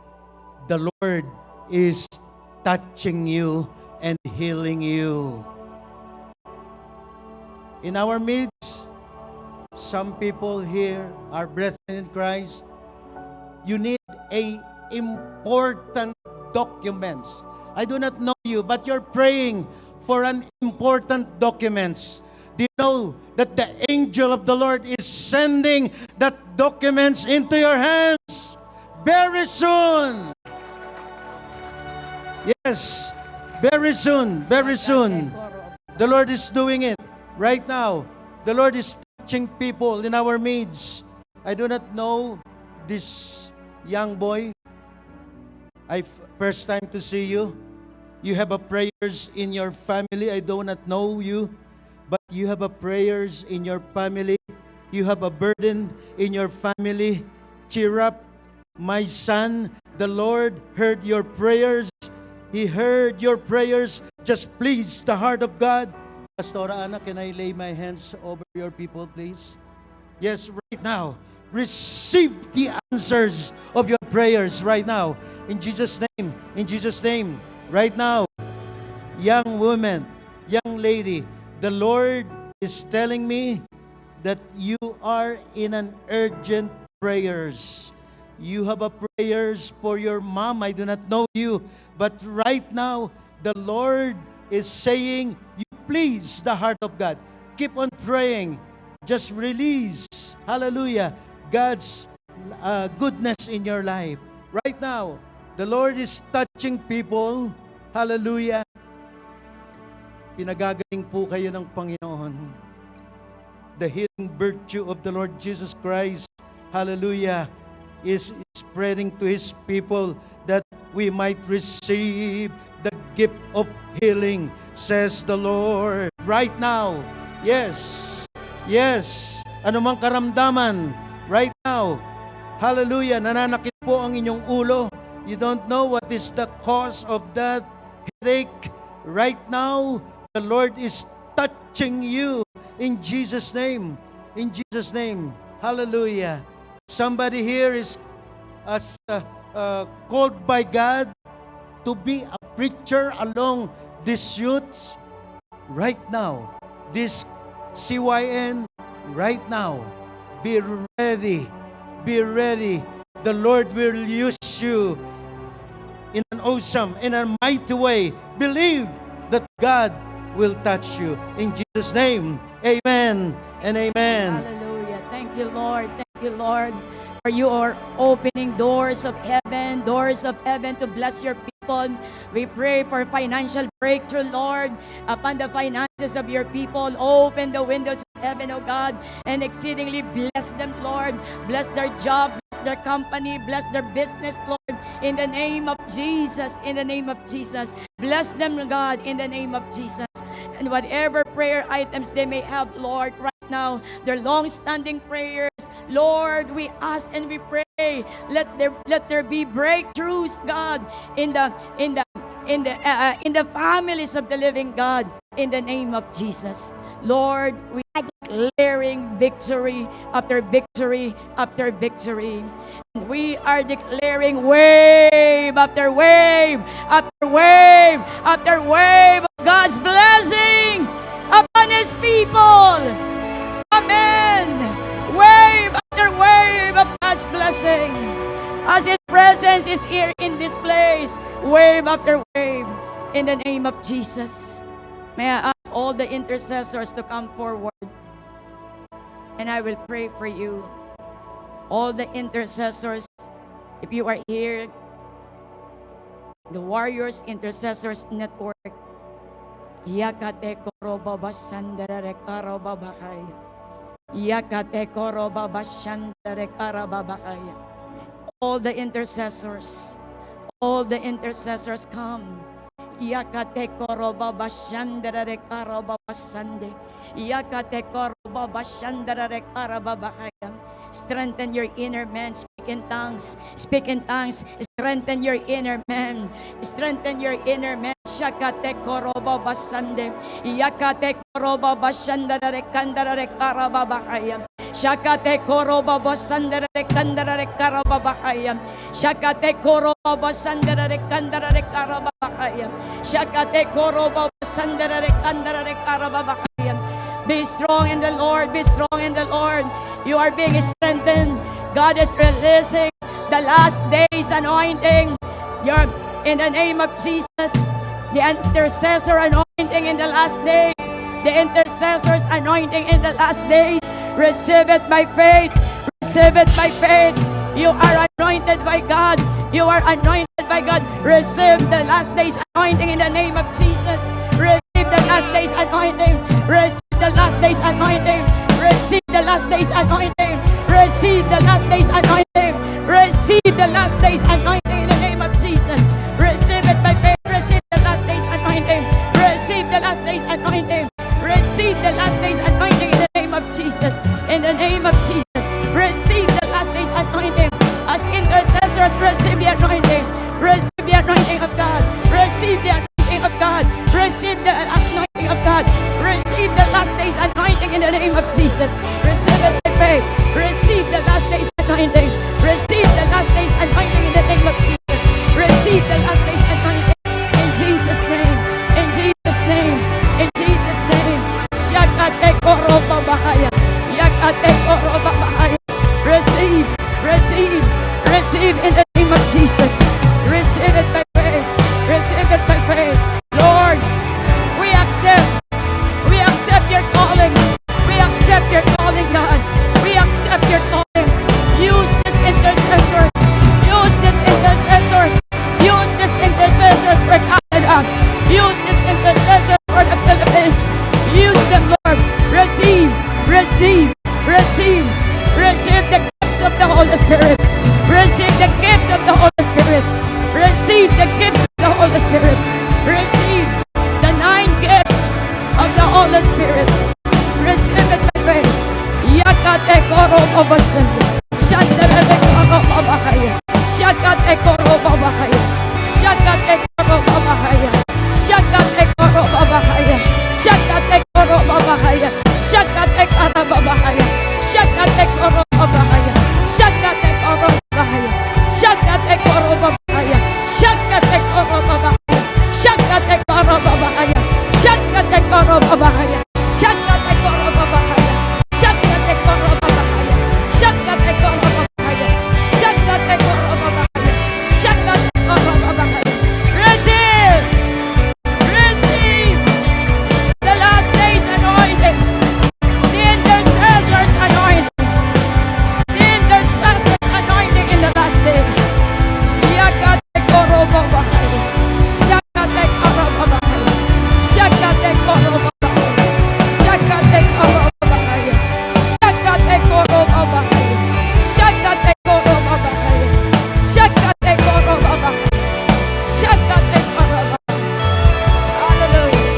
the Lord is touching you and healing you. In our midst, some people here are brethren in Christ. You need a important documents. I do not know you, but you're praying for an important documents. Do you know that the angel of the Lord is sending that documents into your hands very soon? Yes, very soon, very soon. The Lord is doing it right now. The Lord is touching people in our midst. I do not know this young boy. First time to see you. You have a prayers in your family. I do not know you, but you have a prayers in your family. You have a burden in your family. Cheer up, my son. The Lord heard your prayers. He heard your prayers. Just please the heart of God. Pastora Ana, can I lay my hands over your people, please? Yes, right now. Receive the answers of your prayers right now. In Jesus' name. In Jesus' name. Right now. Young woman, young lady, the Lord is telling me that you are in an urgent prayers. You have a prayers for your mom. I do not know you. But right now, the Lord is saying, you please the heart of God. Keep on praying. Just release, hallelujah, God's goodness in your life. Right now, the Lord is touching people. Hallelujah. Pinagagaling po kayo ng Panginoon. The healing virtue of the Lord Jesus Christ, hallelujah, is spreading to His people that we might receive the gift of healing, says the Lord. Right now, yes, yes, anumang karamdaman, right now, hallelujah, nananakit po ang inyong ulo. You don't know what is the cause of that headache. Right now, the Lord is touching you in Jesus' name. In Jesus' name. Hallelujah. Somebody here is called by God to be a preacher along these youths. Right now. This CYN, right now. Be ready. Be ready. The Lord will use you in an awesome, in a mighty way. Believe that God will touch you. In Jesus' name, amen and amen. Hallelujah. Thank you, Lord. Thank you, Lord. For you are opening doors of heaven to bless your people. We pray for financial breakthrough, Lord, upon the finances of your people. Open the windows of heaven, O God, and exceedingly bless them, Lord. Bless their job, bless their company, bless their business, Lord. In the name of Jesus, in the name of Jesus. Bless them, God, in the name of Jesus. And whatever prayer items they may have, Lord, right now, their long-standing prayers, Lord, we ask and we pray, let there be breakthroughs, God, in the families of the living God, in the name of Jesus. Lord, we are declaring victory after victory after victory. And we are declaring wave after wave after wave after wave of God's blessing upon His people. Amen. Wave after wave of God's blessing. As His presence is here in this place, wave after wave, in the name of Jesus. May I ask all the intercessors to come forward, and I will pray for you. All the intercessors, if you are here, the Warriors Intercessors Network, Yakate Korobaba Sandere Karobabakay. Yakate koroba bashandare karababakaya. All the intercessors come. Yakate koroba bashandare karaba basande. Yakate koroba bashandare karababakaya. Strengthen your inner man. Speak in tongues. Speak in tongues. Strengthen your inner man. Strengthen your inner man. Shakate koroba basande. Yakate koroba bashandare kandare karababakaya. Shakate koroba basandare kandare karababakaya. Shakate koroba basandare kandare karababakaya. Shakate koroba basandare kandare karababakaya. Be strong in the Lord. Be strong in the Lord. You are being strengthened. God is releasing the last days anointing. You're in the name of Jesus. The intercessor anointing in the last days. The intercessor's anointing in the last days. Receive it by faith. Receive it by faith. You are anointed by God. You are anointed by God. Receive the last days anointing in the name of Jesus. Receive the last days anointing. Receive the last days anointing. Receive the last days anointing. Receive the last days anointing. Receive the last days anointing in the name of Jesus. Receive it by faith. Receive the last days anointing. Receive the last days anointing. Receive the last days anointing in the name of Jesus. In the name of Jesus. Receive the last days anointing. As intercessors, receive the anointing. Receive the anointing of God. Receive the anointing of God. Receive the anointing of God. Receive the last days anointing in the name of Jesus. Receive it by faith. Receive the last days anointing. Receive the last days anointing in the name of Jesus. Receive the last days anointing in Jesus' name. In Jesus' name. In Jesus' name. Shakate koroba bahaya. Yakate koroba bahaya. Receive. Receive. Receive in the name of Jesus. Receive it by faith. Receive it by faith. Lord, we accept. We accept your calling. We accept your calling, God. We accept your calling. Use these intercessors. Use these intercessors. Use these intercessors for Canada. Use these intercessors for the Philippines. Use them, Lord. Receive, receive, receive. Receive the gifts of the Holy Spirit. Receive the gifts of the Holy Spirit. Receive the gifts of the Holy Spirit. Receive the 9 gifts of the Holy Spirit. Receive it by faith. Yakate koroba basande. Shandere koroba bahaya. Shakate koroba bahaya. Shakate koroba bahaya. Shakate koroba bahaya. Shakate koroba bahaya. Shakate koroba bahaya. Shakate koroba bahaya. Shakate koroba bahaya. Shakate koroba bahaya. Shakate koroba bahaya. Shakate koroba bahaya. Shakate koroba bahaya. Shakate koroba bahaya. Shakate koroba bahaya. Shakate koroba bahaya. Shakate koroba bahaya. Shakate koroba bahaya. Receive! Receive! The last days anointing. The intercessors anointing. The intercessors anointing in the last days. Yakate koroba bahaya. Shakate koroba bahaya. Shakate koroba bahaya. Shakate koroba bahaya. Shakate koroba bahaya. Shakate koroba bahaya. Shakate koroba bahaya. Shakate koroba. Hallelujah.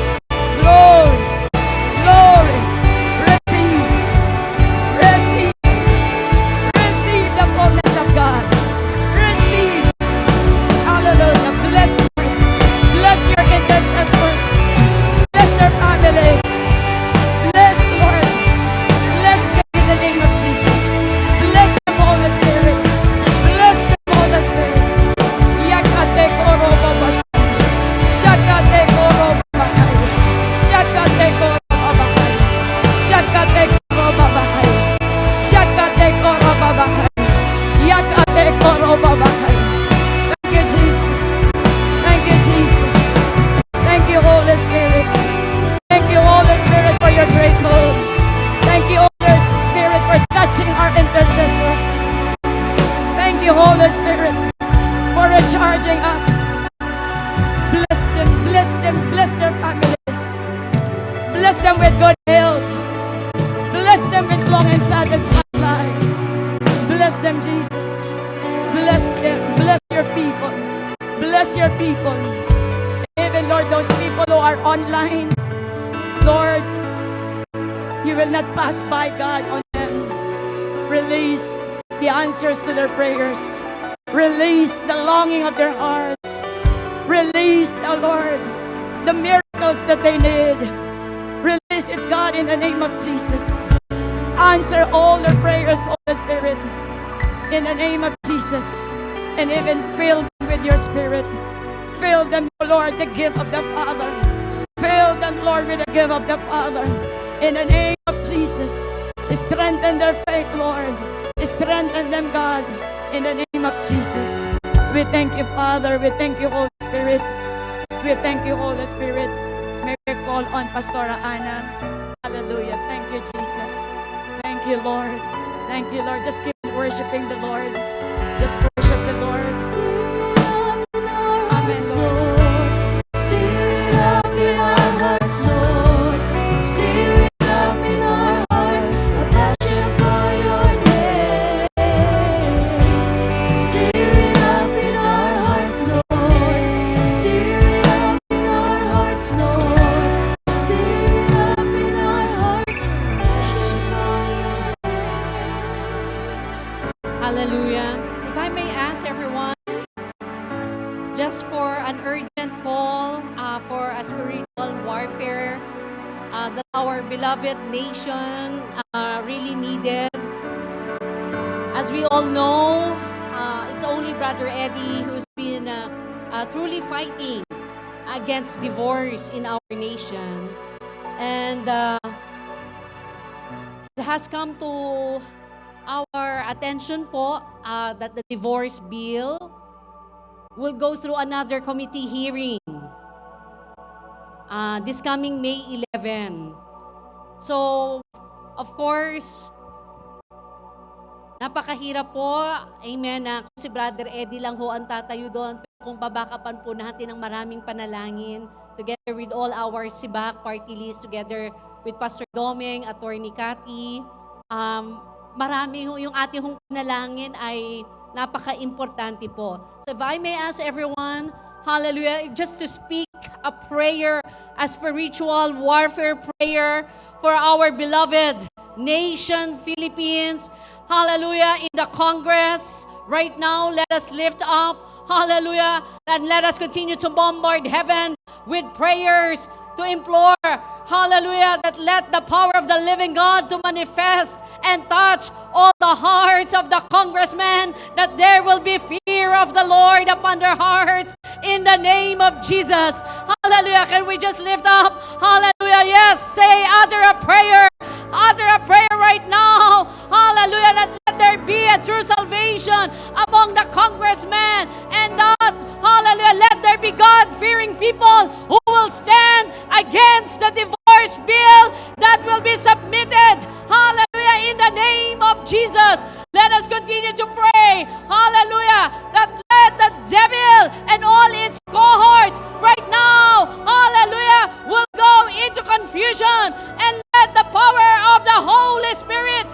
Glory. Glory. Receive. Receive. Receive the fullness of God. Receive. Hallelujah. Bless them. Bless your intercessors. Bless their families. Bless, Lord. Bless them in the name of Jesus. Bless them, Holy Spirit. Bless them, Holy Spirit. Yakate koroba basande. Shakate koroba bahaya. Shakate koroba bahaya. Shakate koroba bahaya. Shakate koroba bahaya. Yakate koroba bahaya. Thank you, Jesus. Thank you, Jesus. Thank you, Holy Spirit. Thank you, Holy Spirit, for your great move. Thank you, Holy Spirit, for touching our intercessors. Thank you, Holy Spirit, for recharging us. Bless them, bless them, bless their families. Bless them with good health. Bless them them with long and satisfied life. Bless them, Jesus. Bless them. Bless your people. Bless your people. Even, Lord, those people who are online, Lord, you will not pass by, God, on them. Release the answers to their prayers. Release the longing of their hearts. Release, oh Lord, the miracles that they need. Release it, God, in the name of Jesus. Answer all their prayers, Holy Spirit, in the name of Jesus. And even fill them with your Spirit. Fill them, oh Lord, the gift of the Father. Fill them, Lord, with the gift of the Father. In the name of Jesus. Strengthen their faith, Lord. Strengthen them, God, in the name of Jesus. We thank you, Father. We thank you, Holy Spirit. We thank you, Holy Spirit. May we call on Pastora Ana. Hallelujah. Thank you, Jesus. Thank you, Lord. Thank you, Lord. Just keep worshiping the Lord. Just worship the Lord. Amen, Lord. Stir it up in our hearts, Lord. Stir it up in our hearts, a passion for your name. Stir it up in our hearts, Lord. Stir it up in our hearts, Lord. Stir it up in our hearts, a passion for your name. Hallelujah. If I may ask everyone, just for an urgent call for a spiritual warfare that our beloved nation really needed. As we all know, it's only Brother Eddie who's been truly fighting against divorce in our nation. And it has come to our attention po that the divorce bill will go through another committee hearing this coming May 11. So, of course, napakahirap po, amen, na kung si Brother Eddie lang ho ang tatayo doon, pero kung babakapan po natin ng maraming panalangin, together with all our SIBAC party list, together with Pastor Domeng, Attorney Cathy, marami ho, yung ating hong panalangin ay napaka-importante po. So if I may ask everyone, hallelujah, just to speak a prayer, a spiritual warfare prayer for our beloved nation, Philippines. Hallelujah, in the Congress right now, let us lift up, hallelujah, and let us continue to bombard heaven with prayers to implore, hallelujah, that let the power of the living God to manifest and touch all the hearts of the congressmen, that there will be fear of the Lord upon their hearts in the name of Jesus. Hallelujah. Can we just lift up? Hallelujah. Yes, say utter a prayer right now. Hallelujah. That let there be a true salvation among the congressmen, and that, hallelujah, let there be God-fearing people who will stand against the divorce bill that will be submitted. Hallelujah, in the name of Jesus. Let us continue to pray. Hallelujah, that let the devil and all its cohorts right now, hallelujah, will go into confusion, and let the power of the Holy Spirit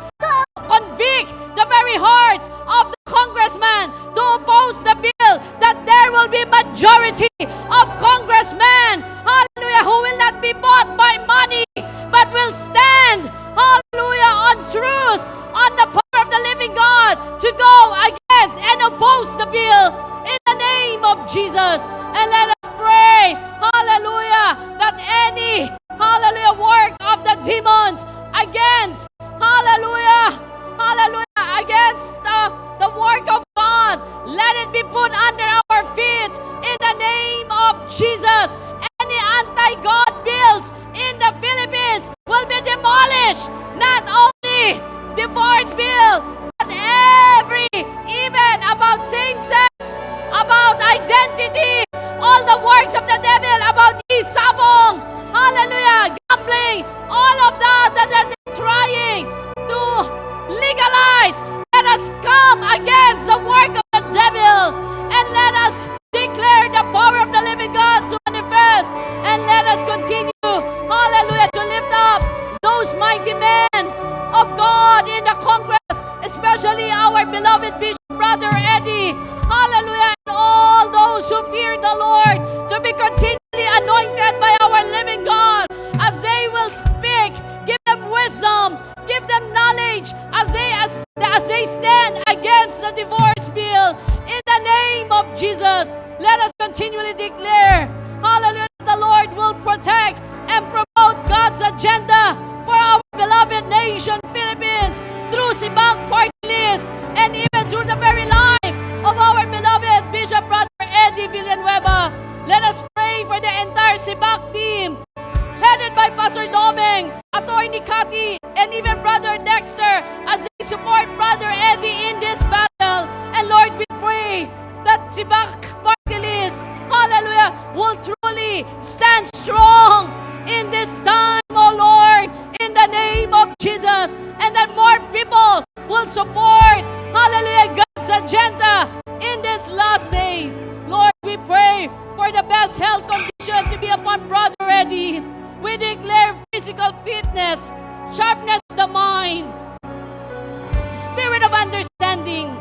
convict the very hearts of the congressman to oppose the bill, that there will be majority of congressmen, hallelujah, who will not be bought by money, but will stand, hallelujah, on truth, on the power of the living God, to go against and oppose the bill in the name of Jesus. And let us pray, hallelujah, that any, hallelujah, work of the demons against, hallelujah, against the work of God, let it be put under our feet in the name of Jesus. Any anti-God bills in the Philippines will be demolished. Not only divorce bill, but even about same-sex, about identity, all the works of the devil, about isabong, hallelujah, gambling, all of that they're trying to legalize. Let us come against the work of the devil, and let us declare the power of the living God to manifest, and let us continue, hallelujah, to lift up those mighty men of God Jesus, let us continually declare, hallelujah, the Lord will protect and promote God's agenda for our beloved nation, Philippines, through Sibak Party List, and even through the very life of our beloved Bishop Brother Eddie Villanueva. Let us pray for the entire Sibak team, headed by Pastor Domeng, Attorney Cathy, and even Brother Dexter, as they support Brother Eddie in this battle. And Lord, we pray that Sibak Party List, hallelujah, will truly stand strong in this time, oh Lord, in the name of Jesus, and that more people will support, hallelujah, God's agenda in these last days. Lord, we pray for the best health condition to be upon Brother Eddie. We declare physical fitness, sharpness of the mind, spirit of understanding,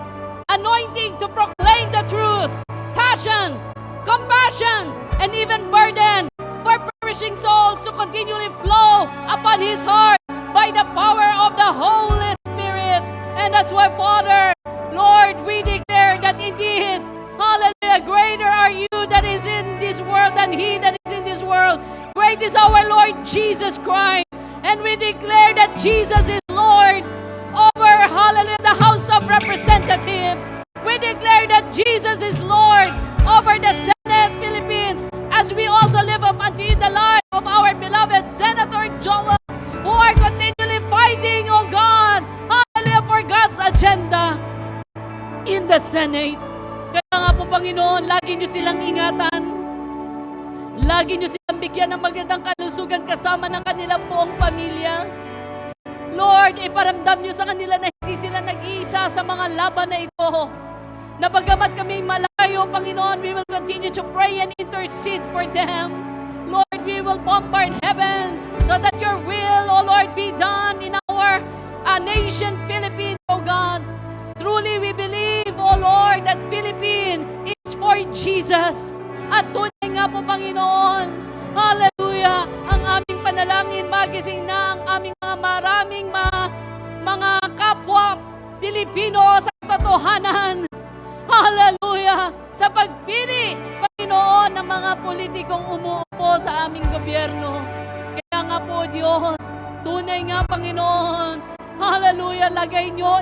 anointing to proclaim the truth, passion, compassion, and even burden for perishing souls to continually flow upon his heart by the power of the Holy Spirit. And that's why, Father, Lord, we declare that indeed, hallelujah, greater are you that is in this world than he that is in this world. Great is our Lord Jesus Christ. And we declare that Jesus is Lord over, hallelujah, the House of Representatives. We declare that Jesus is Lord over the Senate Philippines, as we also live up unto the life of our beloved Senator Joel, who are continually fighting, oh God, hallelujah, for God's agenda in the Senate. Kaya nga po, Panginoon, lagi niyo silang ingatan. Lagi niyo silang bigyan ng magandang kalusugan kasama ng kanilang buong pamilya. Lord, iparamdam niyo sa kanila na hindi sila nag-iisa sa mga laban na ito. Na bagamat kami malayo, Panginoon, we will continue to pray and intercede for them. Lord, we will bombard heaven so that your will, O Lord, be done in our nation, Philippines, O God. Truly, we believe, O Lord, that Philippines is for Jesus. At tunay nga po, Panginoon, hallelujah, ang aming panalangin, magising na ang aming mga maraming mga kapwa Pilipino sa katotohanan. Hallelujah! Sa pagpili, Panginoon, ng mga politikong umuupo sa aming gobyerno. Kaya nga po, Diyos, tunay nga, Panginoon, hallelujah, ilagay nyo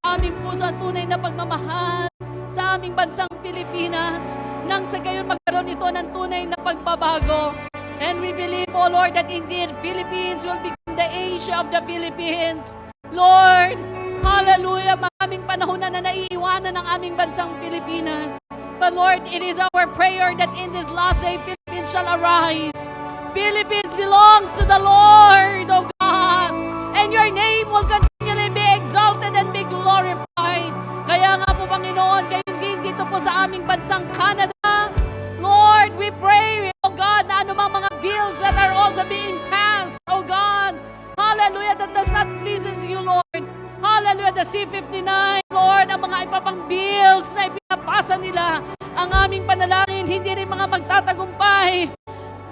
sa aming puso ang tunay na pagmamahal sa aming bansang Pilipinas, nang sa gayon magkaroon ito ng tunay na pagbabago. And we believe, oh Lord, that indeed Philippines will become the Asia of the Philippines. Lord, hallelujah, maraming panahon na naiiwanan ng aming bansang Pilipinas. But Lord, it is our prayer that in this last day, Philippines shall arise. Philippines belongs to the Lord, oh God. And your name will continually be exalted and be glorified. Kaya nga po, Panginoon, gayon din dito po sa aming bansang Canada. Lord, we pray, oh God, na anumang mga bills that are also being passed, oh God, hallelujah, that does not pleases you, Lord. Hallelujah, the C-59, Lord, ang mga ipapang bills na ipinapasa nila, ang aming panalangin, hindi rin mga magtatagumpay.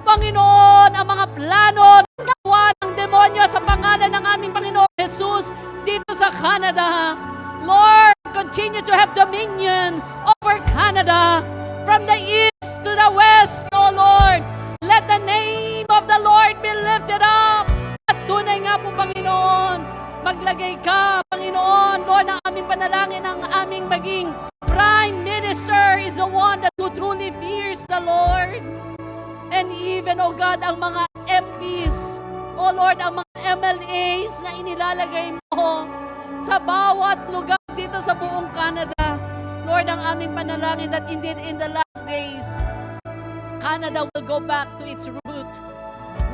Panginoon, ang mga plano ng gawa ng demonyo sa pangalan ng aming Panginoon Jesus dito sa Canada. Lord, continue to have dominion over Canada from the east to the west, O Lord. Let the name of the Lord be lifted up. At tunay nga po, Panginoon, maglagay ka, Panginoon, Lord, ang aming panalangin, ang aming maging Prime Minister is the one that who truly fears the Lord. And even, O God, ang mga MPs, O Lord, ang mga MLAs na inilalagay mo sa bawat lugar dito sa buong Canada. Lord, ang aming panalangin that indeed in the last days, Canada will go back to its root,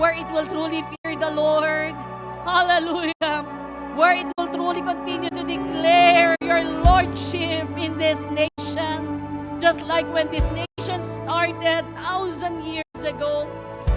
where it will truly fear the Lord. Hallelujah. Where it will truly continue to declare your lordship in this nation. Just like when this nation started 1,000 years ago.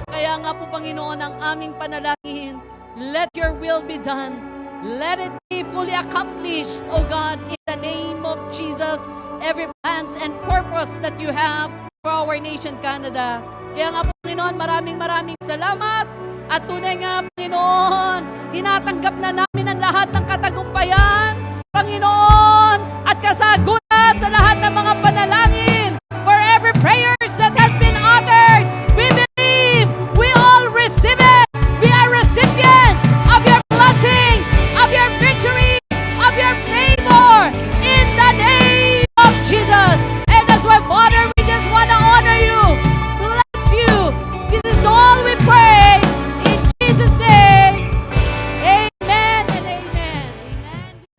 Kaya nga po, Panginoon, ang aming panalangin, let your will be done. Let it be fully accomplished, O God, in the name of Jesus, every plans and purpose that you have for our nation, Canada. Kaya nga po, Panginoon, maraming salamat. At tunay nga, Panginoon, tinatanggap na namin ang lahat ng katagumpayan, Panginoon, at kasagutan